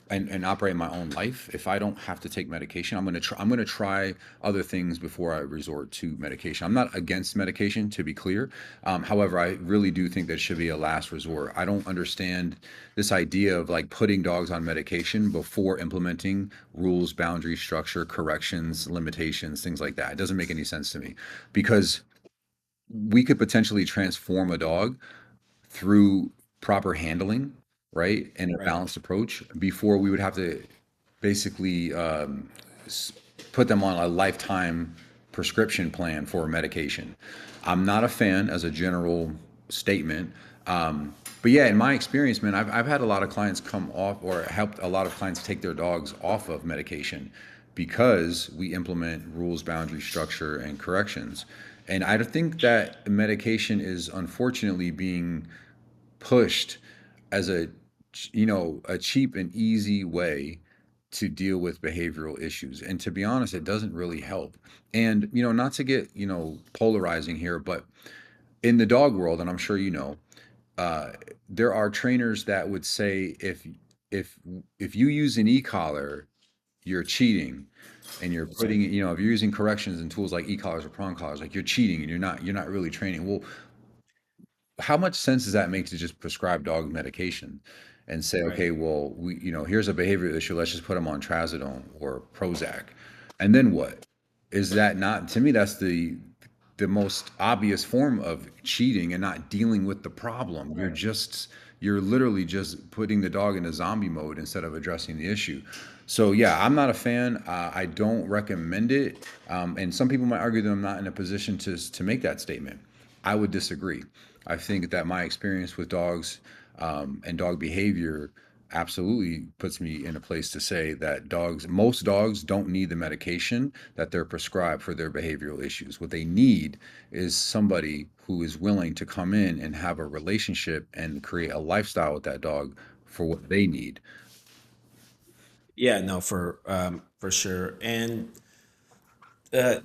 and operate my own life. If I don't have to take medication, I'm gonna try other things before I resort to medication. I'm not against medication, to be clear. However, I really do think that should be a last resort. I don't understand this idea of like putting dogs on medication before implementing rules, boundaries, structure, corrections, limitations, things like that. It doesn't make any sense to me, because we could potentially transform a dog through proper handling, right, and a Right. balanced approach before we would have to basically put them on a lifetime prescription plan for medication. I'm not a fan as a general statement. But yeah, in my experience, man, I've had a lot of clients come off, or helped a lot of clients take their dogs off of medication, because we implement rules, boundary, structure, and corrections. And I think that medication is unfortunately being pushed as a cheap and easy way to deal with behavioral issues. And to be honest, it doesn't really help. And not to get polarizing here, but in the dog world, and I'm sure uh, there are trainers that would say, if if you use an e-collar, you're cheating, and you're That's right. putting, if you're using corrections and tools like e-collars or prong collars, like, you're cheating and you're not really training. Well, how much sense does that make to just prescribe dog medication and say, Right. okay, well, here's a behavioral issue. Let's just put them on trazodone or Prozac. And then what? Is that not, to me, that's the most obvious form of cheating and not dealing with the problem. Right. You're literally just putting the dog into zombie mode instead of addressing the issue. So yeah, I'm not a fan. I don't recommend it. And some people might argue that I'm not in a position to make that statement. I would disagree. I think that my experience with dogs, and dog behavior, absolutely puts me in a place to say that most dogs don't need the medication that they're prescribed for their behavioral issues. What they need is somebody who is willing to come in and have a relationship and create a lifestyle with that dog for what they need. Yeah, no, for sure. And uh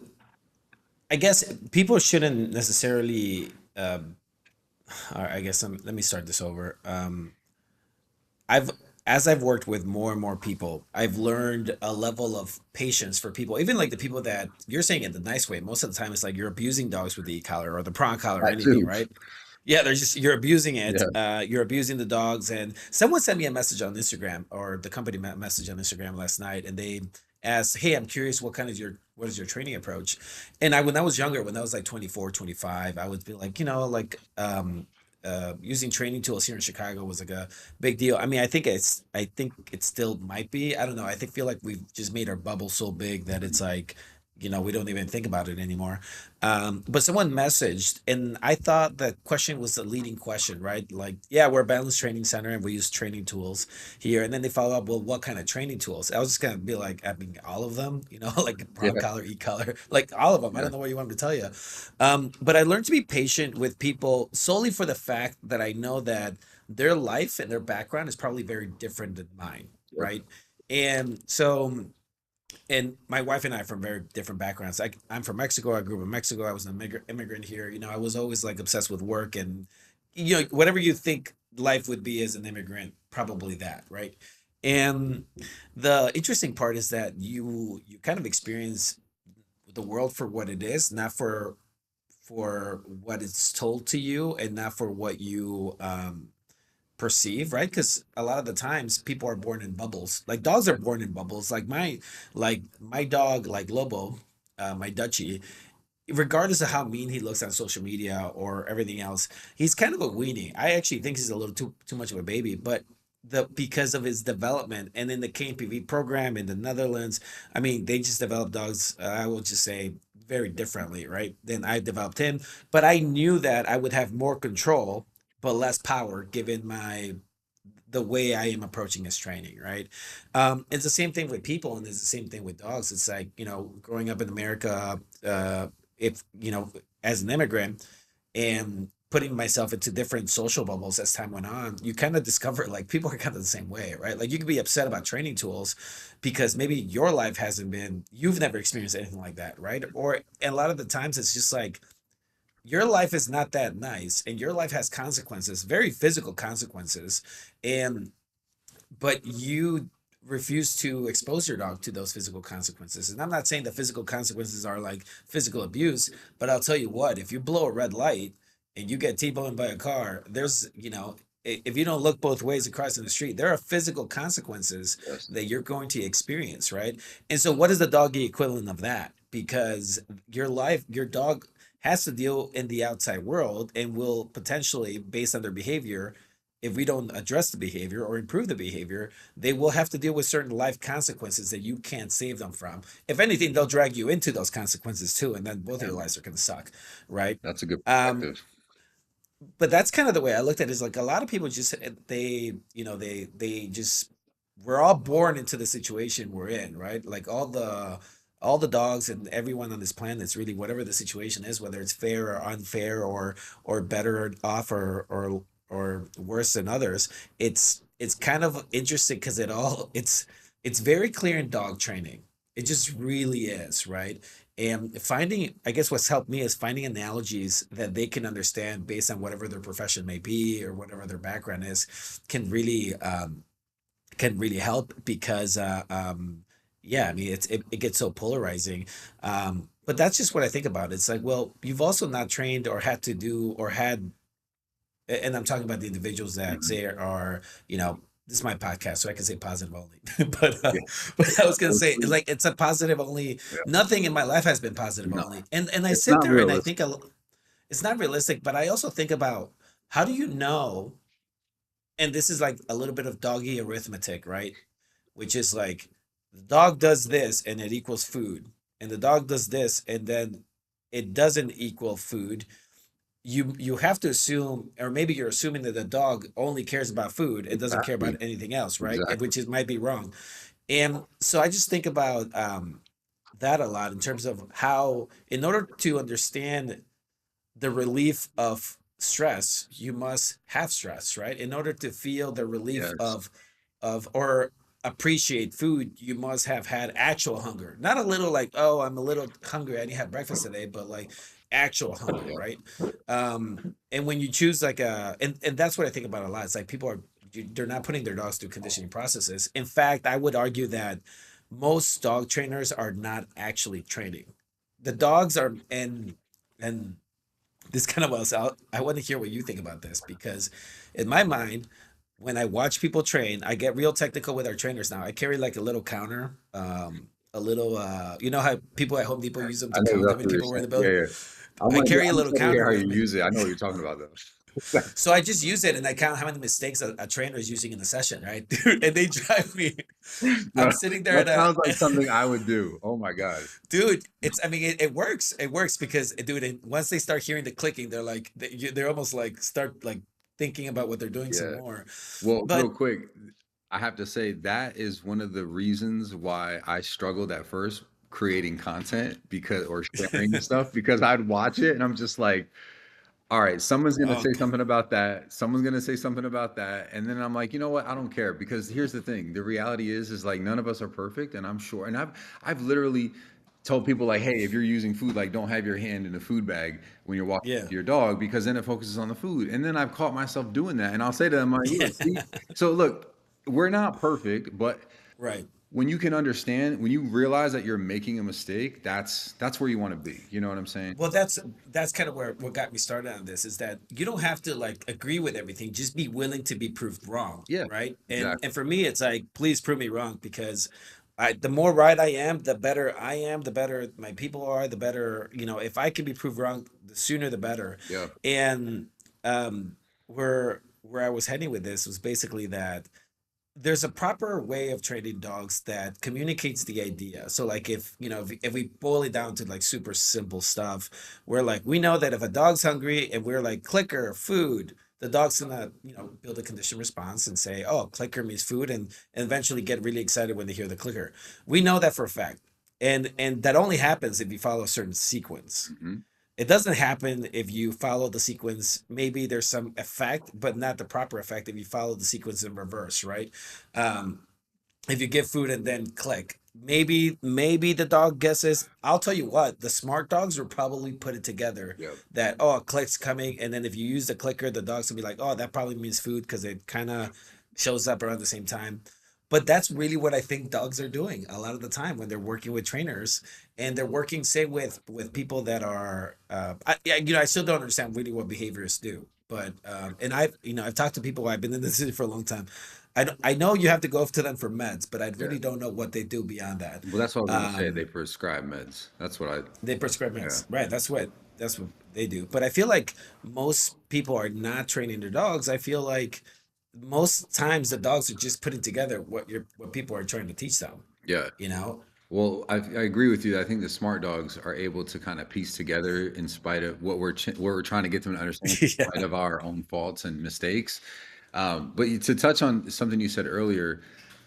I guess people shouldn't necessarily I guess let me start this over. I've as I've worked with more and more people, I've learned a level of patience for people, even like the people that you're saying it the nice way. Most of the time, it's like you're abusing dogs with the collar or the prong collar or That anything, too. right? Yeah, they're just you're abusing it. Yeah. You're abusing the dogs. And someone sent me a message on Instagram, or the company message on Instagram last night, and they asked, "Hey, I'm curious, what kind is what is your training approach? And when I was younger, when I was like 24, 25, I would be like, like using training tools here in Chicago was like a big deal. I mean, I think it still might be. I don't know. Feel like we've just made our bubble so big that it's like, we don't even think about it anymore. But someone messaged, and I thought the question was the leading question, right? Like, yeah, we're a balance training center and we use training tools here. And then they follow up, well, what kind of training tools? I was just gonna be like, I mean, all of them, like prong Yeah, collar, e-collar, like all of them. I yeah, don't know what you want me to tell you. But I learned to be patient with people solely for the fact that I know that their life and their background is probably very different than mine, yeah, right? And so, and my wife and I are from very different backgrounds. I'm from Mexico. I grew up in Mexico. I was an immigrant here. I was always like obsessed with work and, whatever you think life would be as an immigrant, probably that, right? And the interesting part is that you kind of experience the world for what it is, not for what it's told to you, and not for what you perceive, right? Because a lot of the times people are born in bubbles. Like dogs are born in bubbles. Like my dog, like Lobo, my Dutchie, regardless of how mean he looks on social media or everything else, he's kind of a weenie. I actually think he's a little too much of a baby, but because of his development and in the KMPV program in the Netherlands, I mean, they just develop dogs. I will just say very differently, right? Than I developed him, but I knew that I would have more control but less power given the way I am approaching his training, right? It's the same thing with people, and it's the same thing with dogs. It's like, growing up in America, if, as an immigrant and putting myself into different social bubbles as time went on, you kind of discover like people are kind of the same way, right? Like you could be upset about training tools because maybe your life hasn't been, you've never experienced anything like that, right? Or and a lot of the times it's just like, your life is not that nice and your life has consequences, very physical consequences, and but you refuse to expose your dog to those physical consequences. And I'm not saying the physical consequences are like physical abuse, but I'll tell you what, if you blow a red light and you get T-boned by a car, there's, if you don't look both ways across the street, there are physical consequences yes, that you're going to experience, right? And so what is the doggy equivalent of that? Because your dog has to deal in the outside world and will potentially, based on their behavior, if we don't address the behavior or improve the behavior, they will have to deal with certain life consequences that you can't save them from. If anything, they'll drag you into those consequences too, and then both of yeah. your lives are going to suck, right? That's a good Um, perspective. but that's kind of the way I looked at it. Is like a lot of people just they just we're all born into the situation we're in, right? Like all the dogs and everyone on this planet is really whatever the situation is, whether it's fair or unfair or better off or worse than others. It's kind of interesting because it's very clear in dog training. It just really is, right? And finding, I guess what's helped me is finding analogies that they can understand based on whatever their profession may be or whatever their background is, can really help because yeah, I mean it gets so polarizing. But that's just what I think about. It's like, well, you've also not trained or had to do or had, and I'm talking about the individuals that Mhm. say are, this is my podcast, so I can say positive only. but Yeah, but I was gonna say it's mostly, like it's a positive only. yeah, Nothing in my life has been positive no, only, and I it's sit not there and I think realistic. it's not realistic. But I also think about how do you know? And this is like a little bit of doggy arithmetic, right? Which is like the dog does this and it equals food, and the dog does this and then it doesn't equal food. You have to assume, or maybe you're assuming that the dog only cares about food and doesn't care about Exactly, anything else, right? exactly. Which is might be wrong. And so I just think about that a lot in terms of how, in order to understand the relief of stress, you must have stress, right? In order to feel the relief Yes, or appreciate food, you must have had actual hunger. Not a little like, oh, I'm a little hungry, I didn't have breakfast today, but like actual hunger, yeah, right? And when you choose like and that's what I think about a lot. It's like people are they're not putting their dogs through conditioning processes. In fact, I would argue that most dog trainers are not actually training. The dogs are and this kind of was out. I want to hear what you think about this because, in my mind, when I watch people train, I get real technical with our trainers now. I carry like a little counter, a little, you know how people at Home Depot use them I to know count how exactly many what you're people were in saying. the Yeah, building? yeah. I carry a I'm little excited to hear counter how with you me. use it. I know what you're talking about though. So I just use it and I count how many mistakes a trainer is using in the session, right? Dude, and they drive me. No, I'm sitting there that at a sounds like something I would do. Oh my God. dude. It's I mean it works. It works because dude, once they start hearing the clicking, they're like they're almost like start like thinking about what they're doing some Yeah. more. Well, real But quick, I have to say that is one of the reasons why I struggled at first creating content because or sharing stuff because I'd watch it and I'm just like, all right, someone's gonna oh say something about that. Someone's gonna say something about that, and then I'm like, you know what? I don't care because here's the thing: the reality is like none of us are perfect, and I'm sure. And I've literally told people like, hey, if you're using food, like don't have your hand in the food bag when you're walking yeah. your dog because then it focuses on the food. And then I've caught myself doing that, and I'll say to them, like, look, see, so look, we're not perfect, but Right. when you can understand, when you realize that you're making a mistake, that's where you want to be. You know what I'm saying? Well, that's kind of where what got me started on this is that you don't have to like agree with everything. Just be willing to be proved wrong, Yeah, right? And exactly. for me, it's like, please prove me wrong because the more right I am, the better I am, the better my people are, the better, if I can be proved wrong, the sooner the better. Yeah, And um, where I was heading with this was basically that there's a proper way of training dogs that communicates the idea. So like if we boil it down to like super simple stuff, we're like we know that if a dog's hungry and we're like clicker food, the dog's gonna build a conditioned response and say, oh, clicker means food, and eventually get really excited when they hear the clicker. We know that for a fact. And that only happens if you follow a certain sequence. hmm, It doesn't happen if you follow the sequence. Maybe there's some effect, but not the proper effect if you follow the sequence in reverse, right? Um, if you give food and then click, maybe the dog guesses. I'll tell you what, the smart dogs will probably put it together yeah, that, oh, a click's coming, and then if you use the clicker, the dog's gonna be like, oh, that probably means food because it kind of shows up around the same time. But that's really what I think dogs are doing a lot of the time when they're working with trainers, and they're working, say, with people that are I still don't understand really what behaviorists do. But and I've talked to people. I've been in this city for a long time. I know you have to go to them for meds, but I yeah. really don't know what they do beyond that. Well, that's what I was gonna say. They Um, prescribe meds. That's what I. they prescribe Yeah, meds, right? That's what they do. But I feel like most people are not training their dogs. I feel like most times the dogs are just putting together what people are trying to teach them. yeah. You know? Well, I agree with you. I think the smart dogs are able to kind of piece together in spite of what we're trying to get them to understand, in spite Yeah. of our own faults and mistakes. But to touch on something you said earlier,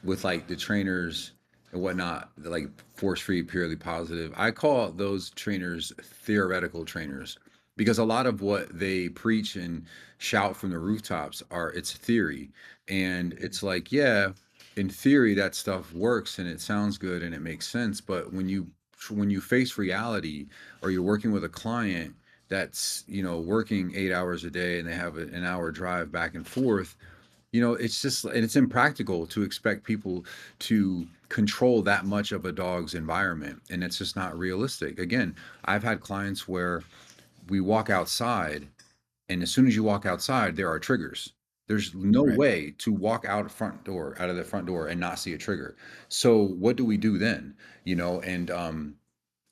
with like the trainers and whatnot, like force free, purely positive. I call those trainers theoretical trainers because a lot of what they preach and shout from the rooftops are it's theory, and it's like yeah in theory that stuff works and it sounds good and it makes sense, but when you face reality or you're working with a client that's working 8 hours a day and they have an hour drive back and forth, it's just and it's impractical to expect people to control that much of a dog's environment, and it's just not realistic. Again, I've had clients where we walk outside, and as soon as you walk outside, there are triggers. There's no Right. way to walk out of the front door and not see a trigger. So what do we do then? And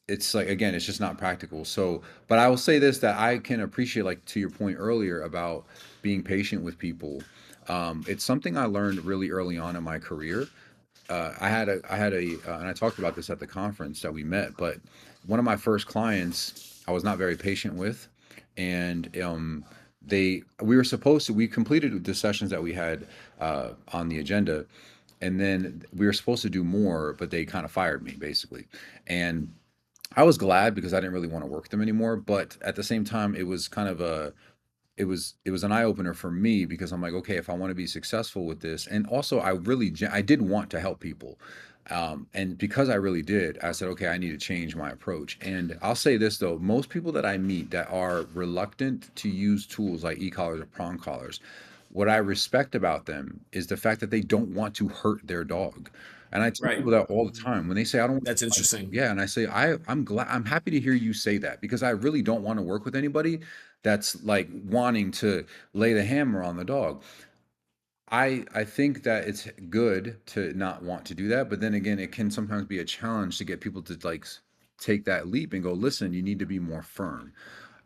it's like again, it's just not practical. So, but I will say this that I can appreciate, like to your point earlier about being patient with people. It's something I learned really early on in my career. And I talked about this at the conference that we met, but one of my first clients, I was not very patient with, and we completed the sessions that we had on the agenda, and then we were supposed to do more, but they kind of fired me basically, and I was glad because I didn't really want to work with them anymore, but at the same time, it was an eye opener for me because I'm like, okay, if I want to be successful with this, and also I did want to help people, and because I really did, I said, okay, I need to change my approach. And I'll say this though, most people that I meet that are reluctant to use tools like e-collars or prong collars, what I respect about them is the fact that they don't want to hurt their dog. And I tell Right. people that all the Mhm. time when they say I don't. That's interesting. Yeah, and I say I'm happy to hear you say that because I really don't want to work with anybody that's like wanting to lay the hammer on the dog. I think that it's good to not want to do that, but then again, it can sometimes be a challenge to get people to take that leap and go, listen, you need to be more firm.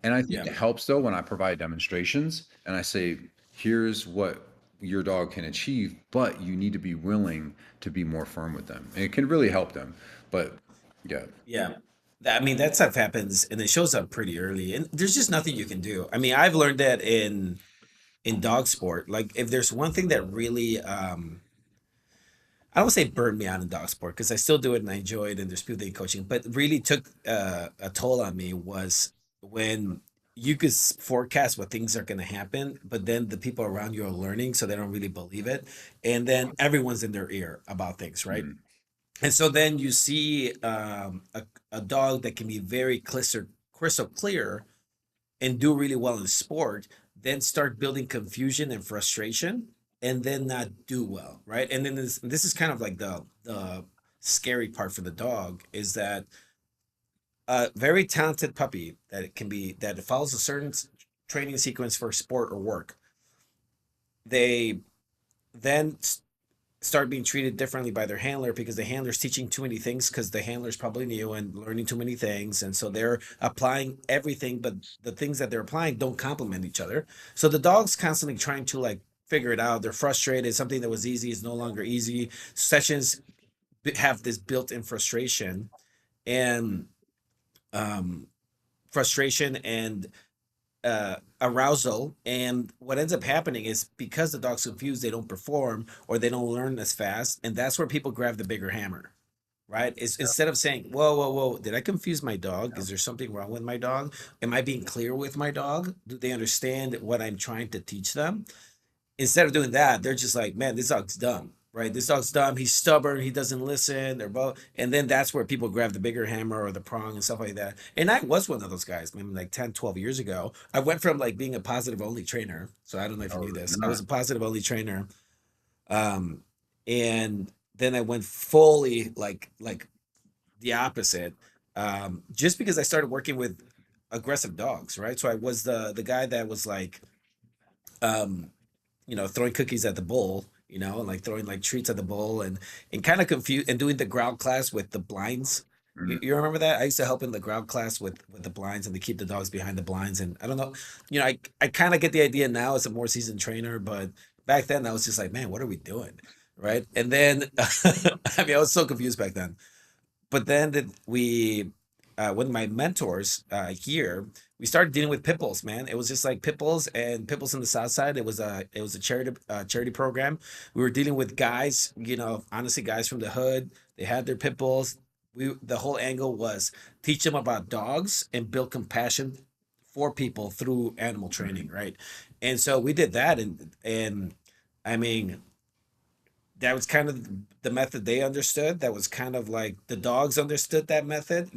And I think Yeah. it helps though when I provide demonstrations and I say, here's what your dog can achieve, but you need to be willing to be more firm with them. And it can really help them. But yeah. Yeah. I mean, that stuff happens and it shows up pretty early. And there's just nothing you can do. I mean, I've learned that in dog sport. Like if there's one thing that really I don't say burned me out in dog sport because I still do it and I enjoy it and there's people that coaching, but really took a toll on me was when you could forecast what things are going to happen, but then the people around you are learning, so they don't really believe it, and then everyone's in their ear about things, right? Mm, And so then you see a dog that can be very crystal clear and do really well in sport, then start building confusion and frustration, and then not do well, right? And then this is kind of like the scary part for the dog is that a very talented puppy that it can be that follows a certain training sequence for sport or work, they then start being treated differently by their handler because the handler's teaching too many things because the handler's probably new and learning too many things. And so they're applying everything, but the things that they're applying don't complement each other. So the dog's constantly trying to like figure it out. They're frustrated. Something that was easy is no longer easy. Sessions have this built-in frustration and um, frustration and arousal. And what ends up happening is because the dog's confused, they don't perform or they don't learn as fast. And that's where people grab the bigger hammer, right? Is instead of saying, whoa, whoa, whoa, did I confuse my dog? yeah. Is there something wrong with my dog? Am I being clear with my dog? Do they understand what I'm trying to teach them? Instead of doing that, they're just like, man, this dog's dumb, right? This dog's dumb. He's stubborn. He doesn't listen. They're both, and then that's where people grab the bigger hammer or the prong and stuff like that. And I was one of those guys, maybe like 10, 12 years ago. I went from like being a positive only trainer. So I don't know if you Oh, knew this. I no. was a positive only trainer. Um, and then I went fully like the opposite. Just because I started working with aggressive dogs, right? So I was the guy that was like, um, throwing cookies at the bull, and like throwing like treats at the bull and kind of confused and doing the ground class with the blinds. You, Mm, you remember that? I used to help in the ground class with the blinds and to keep the dogs behind the blinds. And I don't know, I kind of get the idea now as a more seasoned trainer, but back then I was just like, man, what are we doing? Right. And then I mean, I was so confused back then. But then with my mentors here, we started dealing with pit bulls, man. It was just like pit bulls and pit bulls in the south side. It was a charity program. We were dealing with guys, honestly, guys from the hood. They had their pit bulls. The whole angle was teach them about dogs and build compassion for people through animal training, mm, right? And so we did that, and I mean, that was kind of the method they understood. That was kind of like the dogs understood that method.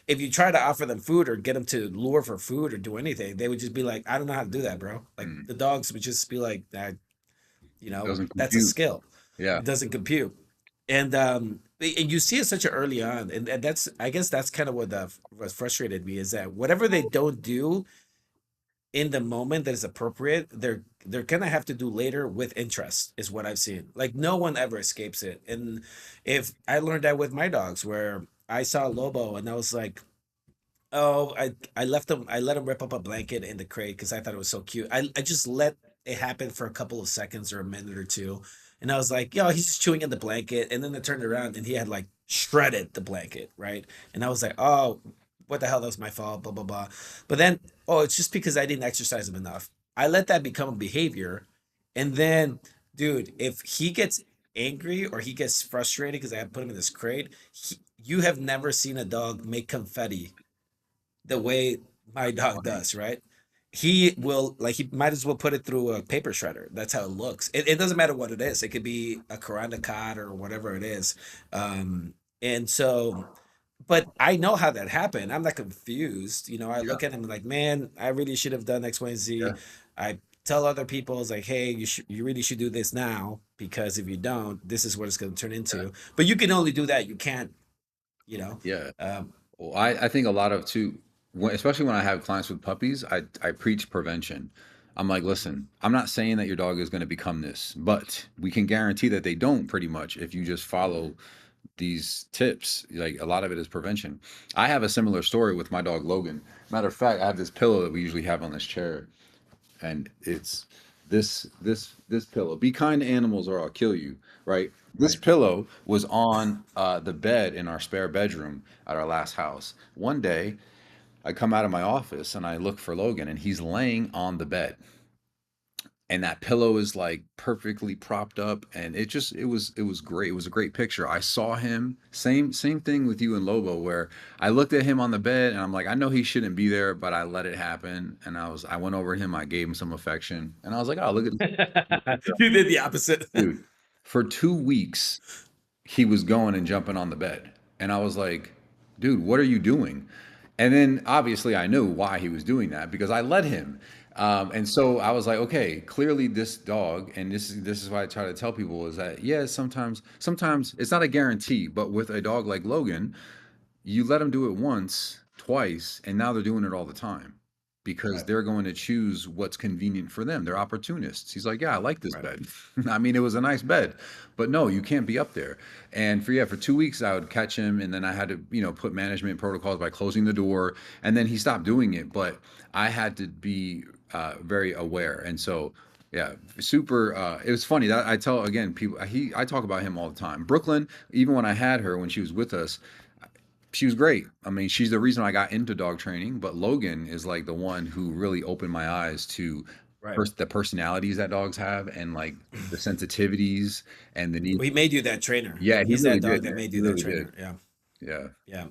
If you try to offer them food or get them to lure for food or do anything, they would just be like, I don't know how to do that, bro. Like mm. the dogs would just be like that. Doesn't That's a compute. skill. Yeah. It doesn't compute. And you see it such a early on, and that's, I guess that's kind of what frustrated me is that whatever they don't do in the moment that is appropriate, they're gonna have to do later with interest, is what I've seen. Like no one ever escapes it. And if I learned that with my dogs, where I saw Lobo and I was like, oh, I let him rip up a blanket in the crate because I thought it was so cute. I just let it happen for a couple of seconds or a minute or two. And I was like, yo, he's just chewing in the blanket. And then I turned around and he had like shredded the blanket, right? And I was like, oh, what the hell? That was my fault, blah, blah, blah. But then, oh, it's just because I didn't exercise him enough. I let that become a behavior. And then, dude, if he gets angry or he gets frustrated because I put him in this crate, you have never seen a dog make confetti the way my That's dog funny. does, right? He will like he might as well put it through a paper shredder. That's how it looks. It doesn't matter what it is. It could be a Karanda cod or whatever it is. And so, but I know how that happened. I'm not confused. I Yeah. look at him like, man, I really should have done X, Y, and Yeah. Z. I tell other people, it's like, hey, you really should do this now because if you don't, this is what it's going to turn Yeah. into. But you can only do that. You can't, you know. Yeah. Um, Well, I think a lot of too, especially when I have clients with puppies, I preach prevention. I'm like, listen, I'm not saying that your dog is going to become this, but we can guarantee that they don't pretty much if you just follow these tips. Like a lot of it is prevention. I have a similar story with my dog Logan. Matter of fact, I have this pillow that we usually have on this chair, and it's this pillow. Be kind to animals or I'll kill you. Right. This Right. pillow was on the bed in our spare bedroom at our last house. One day, I come out of my office and I look for Logan, and he's laying on the bed, and that pillow is like perfectly propped up, and it was great. It was a great picture. I saw him, same thing with you and Lobo, where I looked at him on the bed and I'm like, I know he shouldn't be there, but I let it happen, and I went over to him, I gave him some affection, and I was like, oh, look at this picture. You did the opposite. Dude, for 2 weeks he was going and jumping on the bed. And I was like, dude, what are you doing? And then obviously I knew why he was doing that because I let him. And so I was like, okay, clearly this dog, and this is why I try to tell people is that yeah, sometimes it's not a guarantee, but with a dog like Logan, you let them do it once, twice, and now they're doing it all the time because Right. they're going to choose what's convenient for them. They're opportunists. He's like, yeah, I like this Right. bed. I mean, it was a nice bed, but no, you can't be up there. And for 2 weeks, I would catch him, and then I had to, put management protocols by closing the door, and then he stopped doing it. But I had to be very aware, and so. Yeah, super. It was funny that I tell again people. I talk about him all the time. Brooklyn, even when I had her when she was with us, she was great. I mean, she's the reason I got into dog training, but Logan is like the one who really opened my eyes to Right. the personalities that dogs have and like the sensitivities and the need. He made you that trainer. Yeah, he He's really that dog did, that man. made He you that really did. trainer. Yeah. Yeah. Yeah.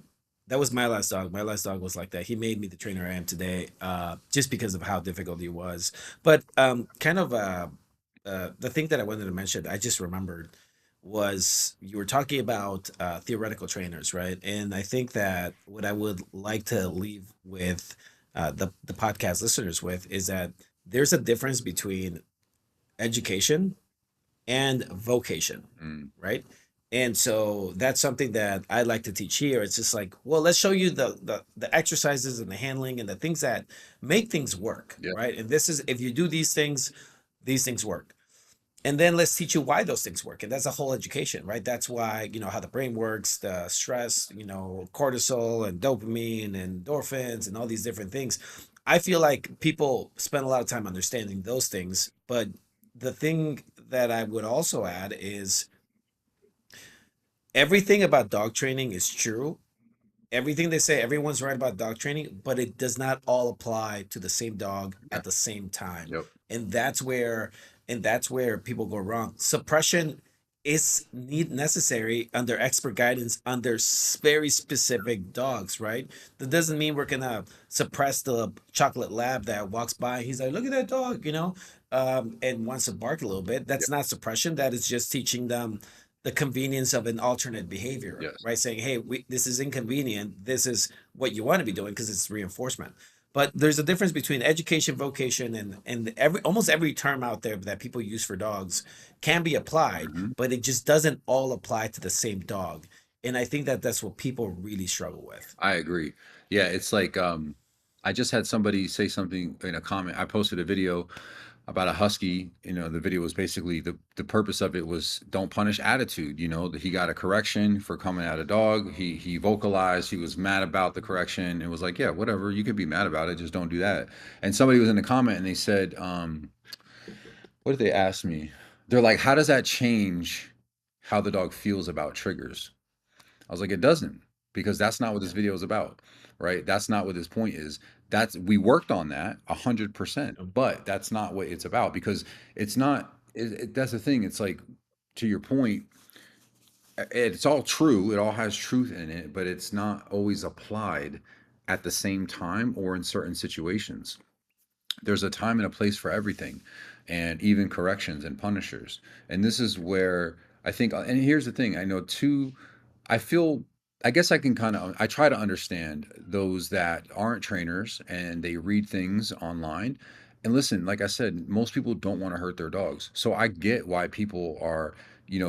That was my last dog. My last dog was like that. He made me the trainer I am today, just because of how difficult he was. But the thing that I wanted to mention, I just remembered, was you were talking about theoretical trainers, right? And I think that what I would like to leave with the podcast listeners with is that there's a difference between education and vocation, Mm, right? And so that's something that I like to teach here. It's just like, well, let's show you the exercises and the handling and the things that make things work, yeah. right? And this is if you do these things work. And then let's teach you why those things work. And that's a whole education, right? That's why, how the brain works, the stress, cortisol and dopamine and endorphins and all these different things. I feel like people spend a lot of time understanding those things. But the thing that I would also add is everything about dog training is true. Everything they say, everyone's right about dog training, but it does not all apply to the same dog Yeah. at the same time. Yep. And that's where people go wrong. Suppression is necessary under expert guidance under very specific dogs, right? That doesn't mean we're gonna suppress the chocolate lab that walks by. He's like, look at that dog, and wants to bark a little bit. Yep. That's not suppression. That is just teaching them the convenience of an alternate behavior, Yes. right? Saying, hey, this is inconvenient. This is what you want to be doing because it's reinforcement. But there's a difference between education, vocation, and almost every term out there that people use for dogs can be applied, Mhm. but it just doesn't all apply to the same dog. And I think that that's what people really struggle with. I agree. Yeah, it's like I just had somebody say something in a comment. I posted a video about a husky. The video was basically the purpose of it was don't punish attitude. That he got a correction for coming at a dog. He vocalized he was mad about the correction. It was like, yeah, whatever. You could be mad about it, just don't do that. And somebody was in the comment and they said, what did they ask me? They're like, how does that change how the dog feels about triggers? I was like, it doesn't, because that's not what this video is about, right? That's not what this point is. We worked on that 100%, but that's not what it's about because it's not. That's the thing. It's like, to your point, it's all true. It all has truth in it, but it's not always applied at the same time or in certain situations. There's a time and a place for everything, and even corrections and punishers. And this is where I think, and here's the thing, I know too, I feel, I guess I can kind of, I try to understand those that aren't trainers and they read things online. And listen, like I said, most people don't want to hurt their dogs. So I get why people are,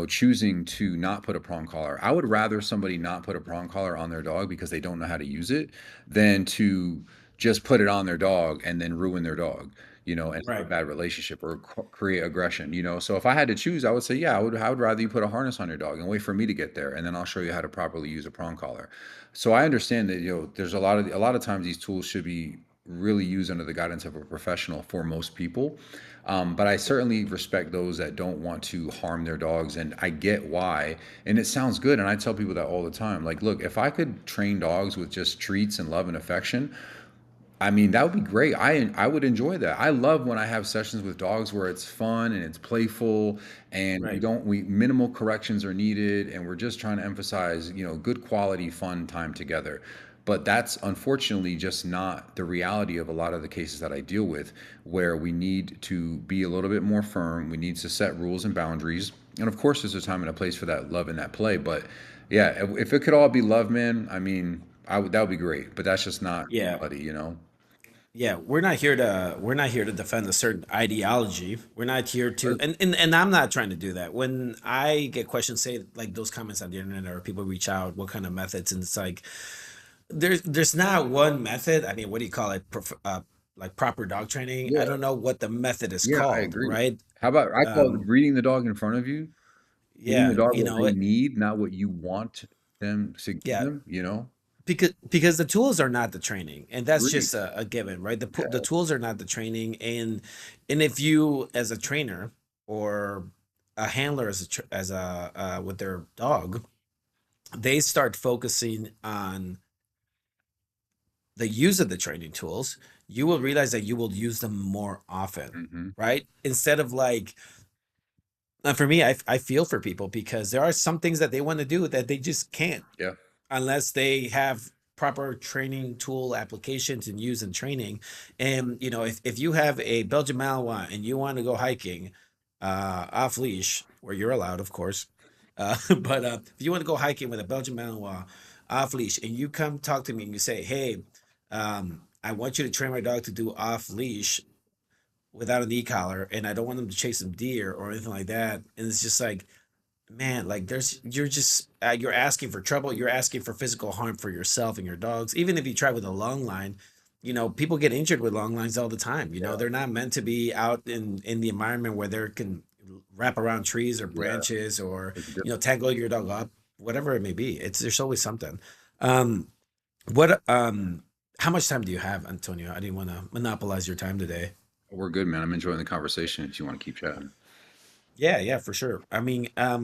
choosing to not put a prong collar. I would rather somebody not put a prong collar on their dog because they don't know how to use it than to just put it on their dog and then ruin their dog. and have a Right. bad relationship or create aggression. So if I had to choose, I would say, yeah, I would rather you put a harness on your dog and wait for me to get there, and then I'll show you how to properly use a prong collar. So I understand that, there's a lot of times these tools should be really used under the guidance of a professional for most people. But I certainly respect those that don't want to harm their dogs, and I get why. And it sounds good, and I tell people that all the time. Like, look, if I could train dogs with just treats and love and affection, I mean, that would be great. I would enjoy that. I love when I have sessions with dogs where it's fun and it's playful, and Right. we minimal corrections are needed, and we're just trying to emphasize, good quality fun time together. But that's unfortunately just not the reality of a lot of the cases that I deal with, where we need to be a little bit more firm. We need to set rules and boundaries. And of course, there's a time and a place for that love and that play. But yeah, if it could all be love, man, I mean, that would be great. But that's just not Yeah. reality. Yeah, we're not here to defend a certain ideology. We're not here to, Sure. and I'm not trying to do that. When I get questions, say like those comments on the internet, or people reach out, what kind of methods, and it's like there's not one method. I mean, what do you call it? Like proper dog training. I Yeah, don't know what the method is yeah, I called, agree. right? How about I call it Um, reading the dog in front of you, giving the yeah, dog you what know they it. need, not what you want them to give Yeah, them. because the tools are not the training, and that's Agreed. just a given, right? The Yeah. tools are not the training, and if you as a trainer or a handler as a with their dog, they start focusing on the use of the training tools, you will realize that you will use them more often, Mhm. right? Instead of like, for me, I feel for people because there are some things that they want to do that they just can't Yeah. unless they have proper training tool applications and use and training. And if you have a Belgian Malinois and you want to go hiking off leash, where you're allowed, of course, but if you want to go hiking with a Belgian Malinois off leash, and you come talk to me and you say, "Hey, I want you to train my dog to do off leash without an e-collar, and I don't want them to chase some deer or anything like that," and it's just like, man, like you're asking for trouble, you're asking for physical harm for yourself and your dogs. Even if you try with a long line, people get injured with long lines all the time. Yeah. They're not meant to be out in the environment where they can wrap around trees or Yeah. branches, or It's different. tangle your dog up, whatever it may be. There's always something. um what how much time do you have, Antonio? I didn't want to monopolize your time today. We're good, man. I'm enjoying the conversation if you want to keep chatting. Yeah, yeah, for sure. I mean, uh,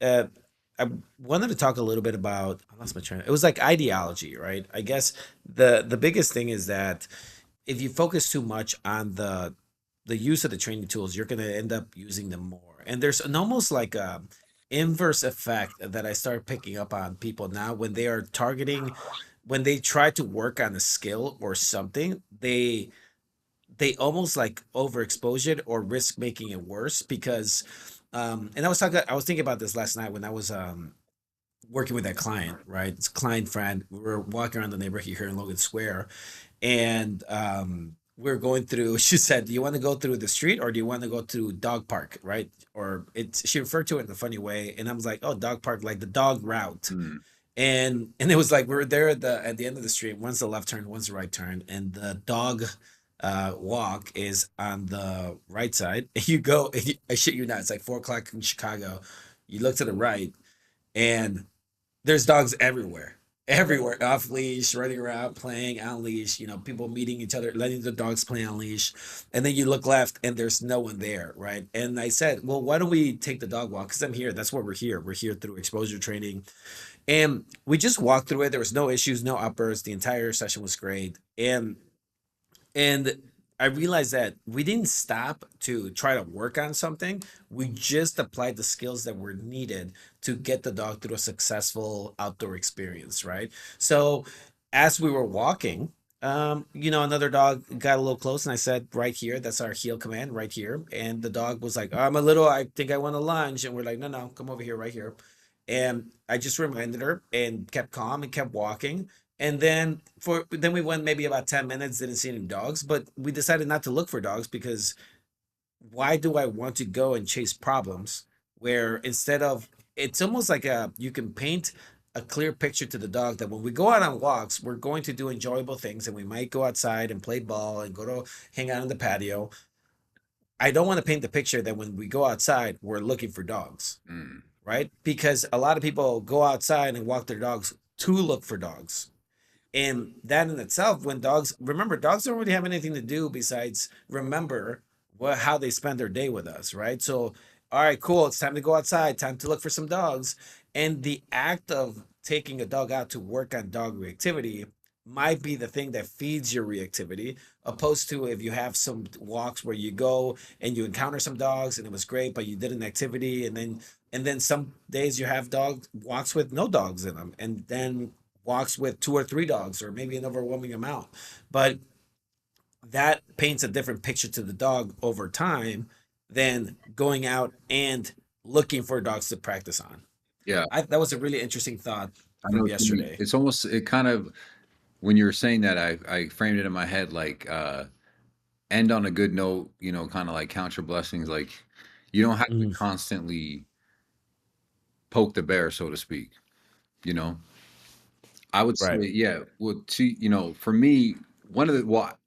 I wanted to talk a little bit about. I lost my train. It was like ideology, right? I guess the biggest thing is that if you focus too much on the use of the training tools, you're going to end up using them more. And there's an almost like a inverse effect that I start picking up on people now when they are targeting, when they try to work on a skill or something, they almost like overexpose it or risk making it worse because and I was thinking about this last night when I was working with that client, right? It's a client friend. We were walking around the neighborhood here in Logan Square, and we are going through. She said, "Do you want to go through the street or do you want to go to dog park?" Right? Or it's she referred to it in a funny way, and I was like, "Oh, dog park, like the dog route." Hmm. And it was like we were there at the end of the street. One's the left turn, one's the right turn, and the dog walk is on the right side. You go, I shit you not, it's like 4 o'clock in Chicago. You look to the right, and there's dogs everywhere, everywhere, off leash, running around, playing on leash. People meeting each other, letting the dogs play on leash, and then you look left, and there's no one there, right? And I said, well, why don't we take the dog walk? Because I'm here. That's why we're here. We're here through exposure training, and we just walked through it. There was no issues, no uppers. The entire session was great, and I realized that we didn't stop to try to work on something. We just applied the skills that were needed to get the dog through a successful outdoor experience, right? So as we were walking, another dog got a little close, and I said, right here, that's our heel command, right here. And the dog was like, I think I want to lunge. And we're like, no, no, come over here, right here. And I just reminded her and kept calm and kept walking. And then we went maybe about 10 minutes, didn't see any dogs, but we decided not to look for dogs because why do I want to go and chase problems where instead of, it's almost like you can paint a clear picture to the dog that when we go out on walks, we're going to do enjoyable things and we might go outside and play ball and go to hang out on the patio. I don't want to paint the picture that when we go outside, we're looking for dogs, Mm. right? Because a lot of people go outside and walk their dogs to look for dogs. And that in itself, when dogs remember, dogs don't really have anything to do besides remember how they spend their day with us, right? So, all right, cool. It's time to go outside. Time to look for some dogs. And the act of taking a dog out to work on dog reactivity might be the thing that feeds your reactivity, opposed to if you have some walks where you go and you encounter some dogs and it was great, but you did an activity and then some days you have dog walks with no dogs in them, and then walks with two or three dogs, or maybe an overwhelming amount. But that paints a different picture to the dog over time than going out and looking for dogs to practice on. Yeah, That was a really interesting thought I know from what you mean. yesterday. It's almost it kind of when you were saying that, I framed it in my head like end on a good note, kind of like count your blessings. Like you don't have to Mhm. constantly poke the bear, so to speak. You know, I would say, Right. yeah. Well, for me, one of the well,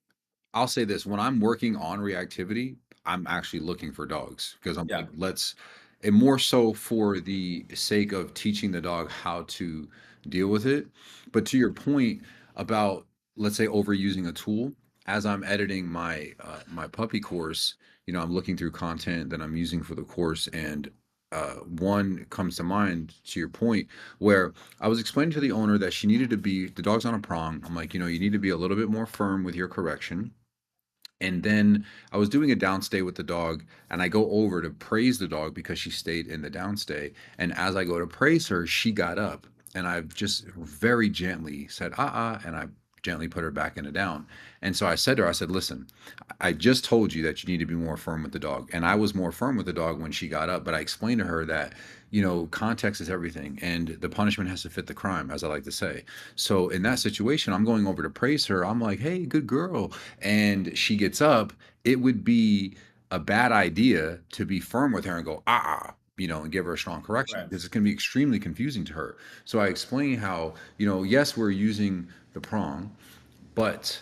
I'll say this, when I'm working on reactivity, I'm actually looking for dogs because I'm Yeah. like, and more so for the sake of teaching the dog how to deal with it. But to your point about, let's say, overusing a tool, as I'm editing my puppy course, I'm looking through content that I'm using for the course, and one comes to mind to your point where I was explaining to the owner that she needed to be the dog's on a prong. I'm like, you need to be a little bit more firm with your correction. And then I was doing a downstay with the dog, and I go over to praise the dog because she stayed in the downstay. And as I go to praise her, she got up, and I've just very gently said, and I gently put her back in the down. And so I said to her, I said, listen, I just told you that you need to be more firm with the dog. And I was more firm with the dog when she got up, but I explained to her that, context is everything, and the punishment has to fit the crime, as I like to say. So in that situation, I'm going over to praise her. I'm like, hey, good girl, and she gets up. It would be a bad idea to be firm with her and go, and give her a strong correction Right. because it's going to be extremely confusing to her. So I explain how, yes, we're using the prong, but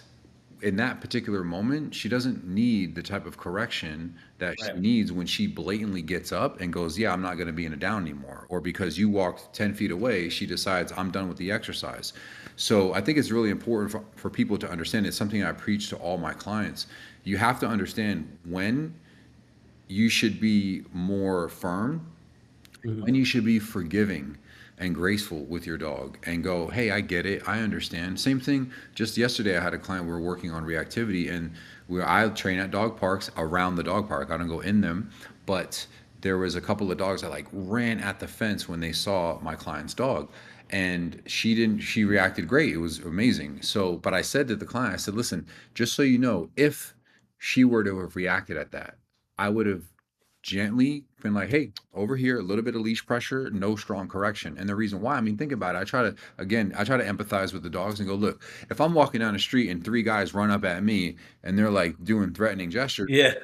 in that particular moment, she doesn't need the type of correction that she Right. needs when she blatantly gets up and goes, yeah, I'm not going to be in a down anymore. Or because you walked 10 feet away, she decides, I'm done with the exercise. So I think it's really important for people to understand. It's something I preach to all my clients. You have to understand when you should be more firm, Mhm. when you should be forgiving and graceful with your dog and go, hey, I get it, I understand. Same thing. Just yesterday I had a client, we were working on reactivity, and I train at dog parks, around the dog park, I don't go in them, but there was a couple of dogs that like ran at the fence when they saw my client's dog, and she reacted great, it was amazing. So but I said to the client, I said, listen, just so you know, if she were to have reacted at that, I would have gently been like, hey, over here, a little bit of leash pressure, no strong correction. And the reason why, I mean, think about it. I try to empathize with the dogs and go, look, if I'm walking down the street and three guys run up at me and they're like doing threatening gestures, Yeah.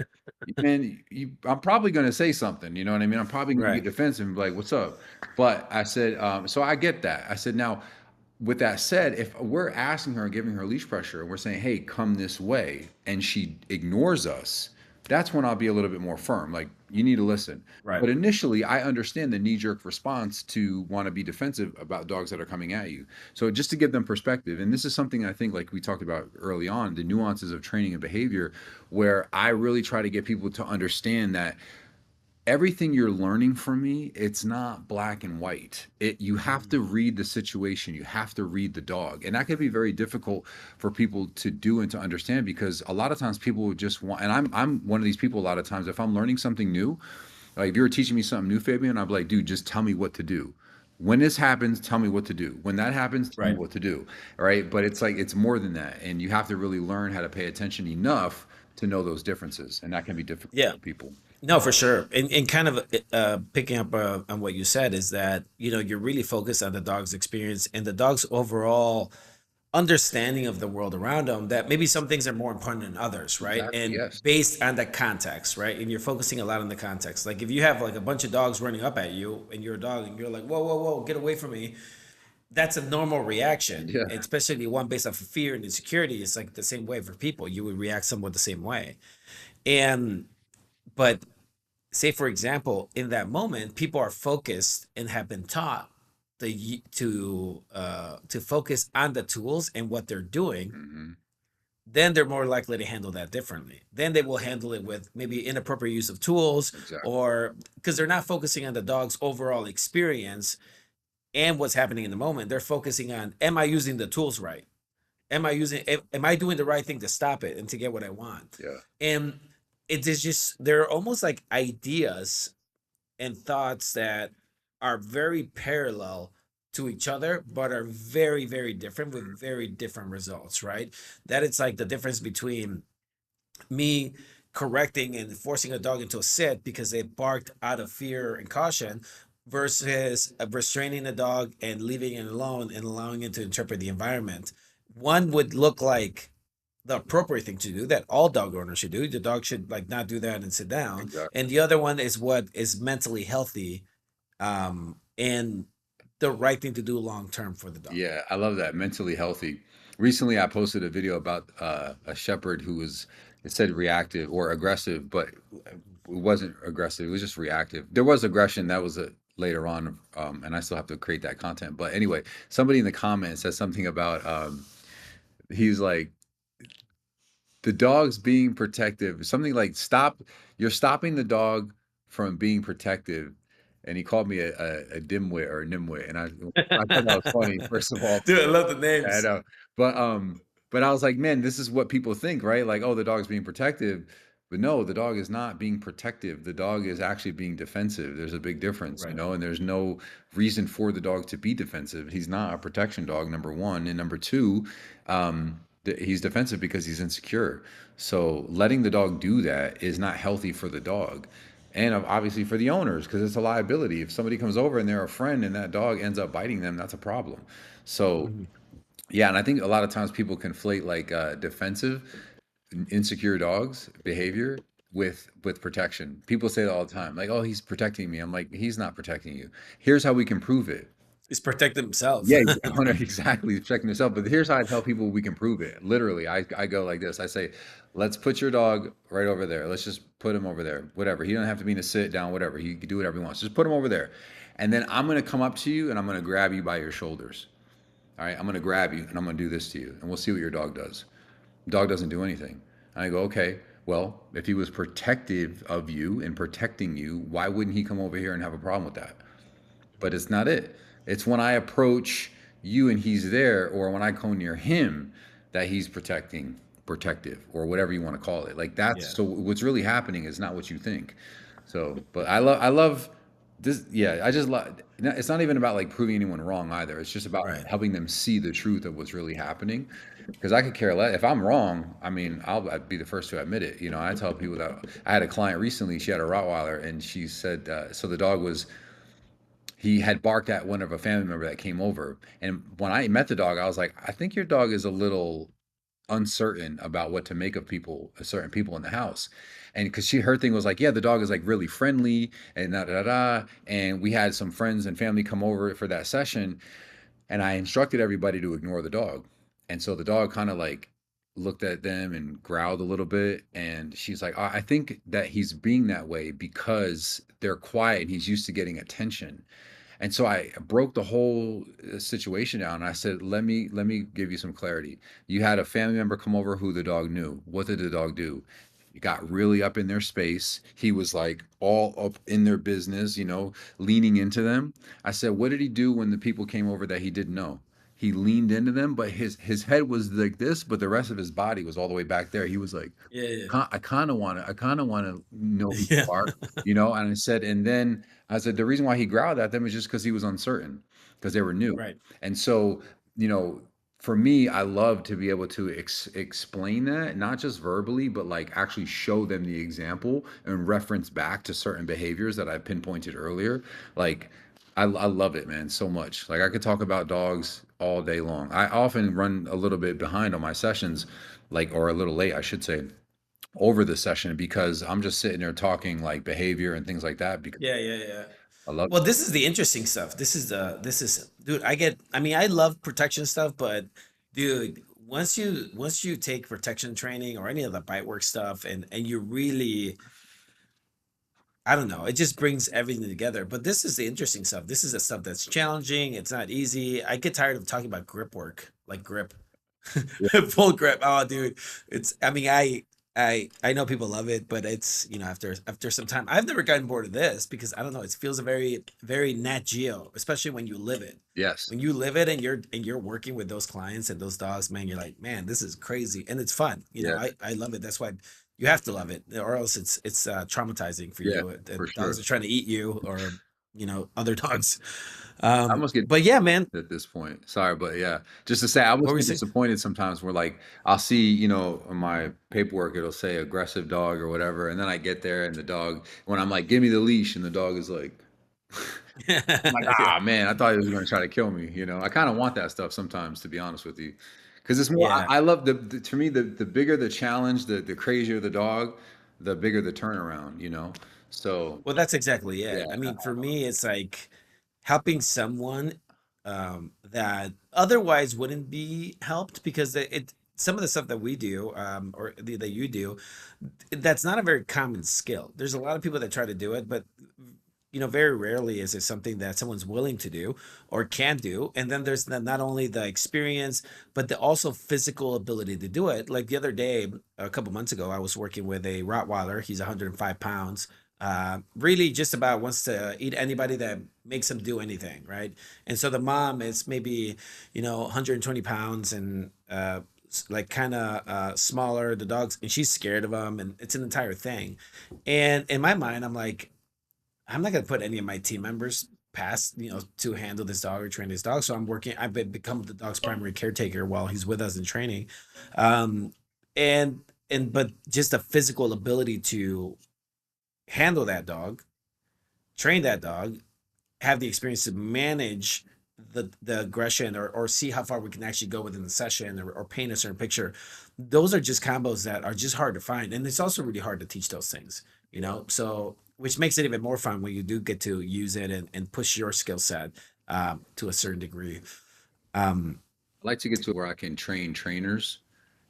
man, I'm probably going to say something. You know what I mean? I'm probably going to get Right. defensive and be like, what's up? But I said, so I get that. I said, now, with that said, if we're asking her, giving her leash pressure, and we're saying, hey, come this way, and she ignores us, that's when I'll be a little bit more firm. Like, you need to listen. Right. But initially, I understand the knee jerk response to want to be defensive about dogs that are coming at you. So, just to give them perspective, and this is something I think, like we talked about early on, the nuances of training and behavior, where I really try to get people to understand that everything you're learning from me, it's not black and white. You have Mhm. to read the situation, you have to read the dog, and that can be very difficult for people to do and to understand, because a lot of times people would just want, and I'm one of these people. A lot of times if I'm learning something new, like if you were teaching me something new, Fabian, I'd be like, dude, just tell me what to do. When this happens, tell me what to do. When that happens, tell me Right. what to do. All right, but it's like it's more than that, and you have to really learn how to pay attention enough to know those differences, and that can be difficult Yeah. for people. No, for sure. And kind of picking up on what you said is that, you're really focused on the dog's experience and the dog's overall understanding of the world around them, that maybe some things are more important than others, right? Exactly, And yes. based on the context, right? And you're focusing a lot on the context. Like if you have like a bunch of dogs running up at you and you're a dog and you're like, whoa, whoa, whoa, get away from me. that's a normal reaction, Yeah. especially one based off of fear and insecurity. It's like the same way for people. You would react somewhat the same way. And but say for example, in that moment, people are focused and have been taught to focus on the tools and what they're doing, Hmm. then they're more likely to handle that differently. Then they will handle it with maybe inappropriate use of tools, Exactly. or because they're not focusing on the dog's overall experience and what's happening in the moment. They're focusing on, am I using the tools right? Am I doing the right thing to stop it and to get what I want? Yeah. And it is just, they're almost like ideas and thoughts that are very parallel to each other, but are very, very different with very different results, right? That it's like the difference between me correcting and forcing a dog into a sit because they barked out of fear and caution versus restraining the dog and leaving it alone and allowing it to interpret the environment. One would look like the appropriate thing to do that all dog owners should do. The dog should like not do that and sit down. Exactly. And the other one is what is mentally healthy, and the right thing to do long term for the dog. Yeah, I love that. Mentally healthy. Recently, I posted a video about a shepherd who was, it said reactive or aggressive, but it wasn't aggressive. It was just reactive. There was aggression that was later on, and I still have to create that content. But anyway, somebody in the comments said something about he's like, the dog's being protective. Something like you're stopping the dog from being protective. And he called me a dimwit or a nimwit. And I thought that was funny, first of all. Dude, I love the Yeah, I names. know. But but I was like, man, this is what people think, right? Like, oh, the dog's being protective. But no, the dog is not being protective. The dog is actually being defensive. There's a big difference, Right. and there's no reason for the dog to be defensive. He's not a protection dog, number one. And number two, he's defensive because he's insecure. So letting the dog do that is not healthy for the dog. And obviously for the owners, because it's a liability. If somebody comes over and they're a friend and that dog ends up biting them, that's a problem. So Mhm. yeah, and I think a lot of times people conflate like defensive, insecure dogs behavior with protection. People say that all the time, like, "Oh, he's protecting me." I'm like, "He's not protecting you." Here's how we can prove it. He's protecting himself. Yeah, exactly, protecting yourself. But here's how I tell people we can prove it. Literally, I go like this. I say, "Let's put your dog right over there. Let's just put him over there. Whatever. He doesn't have to be in a sit down. Whatever. He can do whatever he wants. Just put him over there." And then I'm gonna come up to you and I'm gonna grab you by your shoulders. All right, I'm gonna grab you and I'm gonna do this to you, and we'll see what your dog does. Dog doesn't do anything. And I go, okay, well, if he was protective of you and protecting you, why wouldn't he come over here and have a problem with that? But it's not it. It's when I approach you and he's there, or when I go near him, that he's protective, or whatever you want to call it. Like that's Yeah. so. What's really happening is not what you think. So, but I love this. Yeah, I just love. It's not even about like proving anyone wrong either. It's just about Right. helping them see the truth of what's really happening. Because I could care less if I'm wrong. I mean, I'd be the first to admit it. I tell people that I had a client recently. She had a Rottweiler, and she said so the dog was he had barked at one of a family member that came over. And when I met the dog, I was like, I think your dog is a little uncertain about what to make of people, certain people in the house. And because her thing was like, yeah, the dog is like really friendly and da da da. And we had some friends and family come over for that session, and I instructed everybody to ignore the dog. And so the dog kind of like looked at them and growled a little bit. And she's like, I think that he's being that way because they're quiet and he's used to getting attention. And so I broke the whole situation down. I said, let me give you some clarity. You had a family member come over who the dog knew. What did the dog do? He got really up in their space. He was like all up in their business, leaning into them. I said, what did he do when the people came over that he didn't know? He leaned into them, but his head was like this, but the rest of his body was all the way back there. He was like, Yeah. I kind of want to know who Yeah. you are, And I said, and then I said, the reason why he growled at them is just because he was uncertain, because they were new. Right. And so, you know, for me, I love to be able to explain that, not just verbally, but like actually show them the example and reference back to certain behaviors that I pinpointed earlier. Like, I love it, man, so much. Like, I could talk about dogs all day long. I often run a little bit behind on my sessions, like, or a little late, I should say, over the session because I'm just sitting there talking like behavior and things like that because Yeah. Yeah. Yeah. I love Well, this is the interesting stuff. This is dude, I mean, I love protection stuff, but dude, once you take protection training or any of the bite work stuff and you really I don't know, it just brings everything together. But this is the interesting stuff. This is the stuff that's challenging. It's not easy. I get tired of talking about grip work, like grip. it. Full grip. Oh, dude, it's. I mean, I know people love it, but it's after some time. I've never gotten bored of this because I don't know. It feels a very Nat Geo, especially when you live it. Yes. When you live it and you're working with those clients and those dogs, man, you're like, man, this is crazy and it's fun. Yeah. I love it. That's why you have to love it, or else it's traumatizing for Yeah, you. for Dogs sure. are trying to eat you, or other dogs. I almost get But yeah, man, at this point. Sorry, but yeah, just to say, I what almost were you get saying? disappointed sometimes where like I'll see, on my paperwork, it'll say aggressive dog or whatever. And then I get there and the dog, when I'm like, give me the leash, and the dog is like, I'm like, Yeah, ah, man, I thought he was going to try to kill me. I kind of want that stuff sometimes, to be honest with you. Because it's more, yeah. I love to me, the bigger the challenge, the crazier the dog, the bigger the turnaround. So, Well, that's exactly yeah, it. I mean, for me, it's like helping someone that otherwise wouldn't be helped because some of the stuff that we do or that you do, that's not a very common skill. There's a lot of people that try to do it, but very rarely is it something that someone's willing to do or can do. And then there's not only the experience, but the also physical ability to do it. Like the other day, a couple months ago, I was working with a Rottweiler. He's 105 pounds. Really just about wants to eat anybody that makes him do anything, right? And so the mom is maybe, 120 pounds and like kind of smaller. The dog's and she's scared of him, and it's an entire thing. And in my mind, I'm like, I'm not going to put any of my team members past, to handle this dog or train this dog. So I've become the dog's primary caretaker while he's with us in training. Um, and, but just the physical ability to handle that dog, train that dog, have the experience to manage the aggression or see how far we can actually go within the session or paint a certain picture. Those are just combos that are just hard to find. And it's also really hard to teach those things, yeah. So which makes it even more fun when you do get to use it and push your skill set to a certain degree. Um, I like to get to where I can train trainers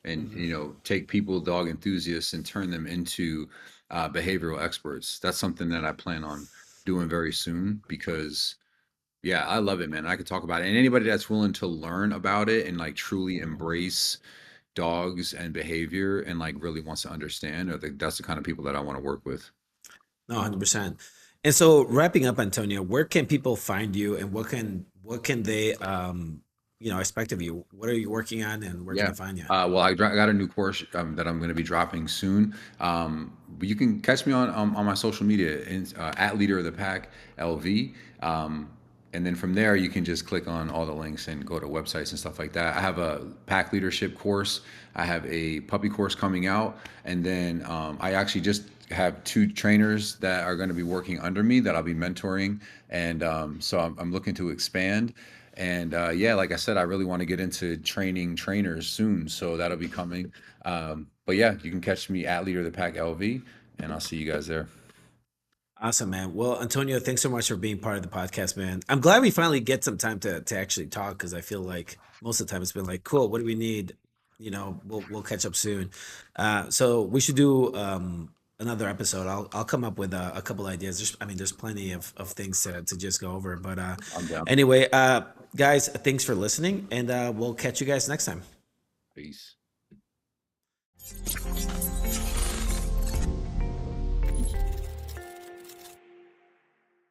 and mhm. take people, dog enthusiasts, and turn them into behavioral experts. That's something that I plan on doing very soon because yeah, I love it, man. I could talk about it, and anybody that's willing to learn about it and like truly embrace dogs and behavior and like really wants to understand, that's the kind of people that I want to work with. No, 100%. And so wrapping up, Antonio, where can people find you and what can they expect of you? What are you working on and where can Yeah. they find you? Well, got a new course that I'm going to be dropping soon. But you can catch me on my social media at Leader of the Pack LV. And then from there, you can just click on all the links and go to websites and stuff like that. I have a pack leadership course. I have a puppy course coming out. And then I actually just have two trainers that are going to be working under me that I'll be mentoring. And so I'm looking to expand. And yeah, like I said, I really want to get into training trainers soon, so that'll be coming. But yeah, you can catch me at Leader of the Pack LV, and I'll see you guys there. Awesome, man. Well, Antonio, thanks so much for being part of the podcast, man. I'm glad we finally get some time to actually talk because I feel like most of the time it's been like, cool, what do we need? We'll catch up soon. So we should do another episode. I'll come up with a couple ideas. There's plenty of things to just go over. But I'm down. anyway, guys, thanks for listening, and we'll catch you guys next time. Peace.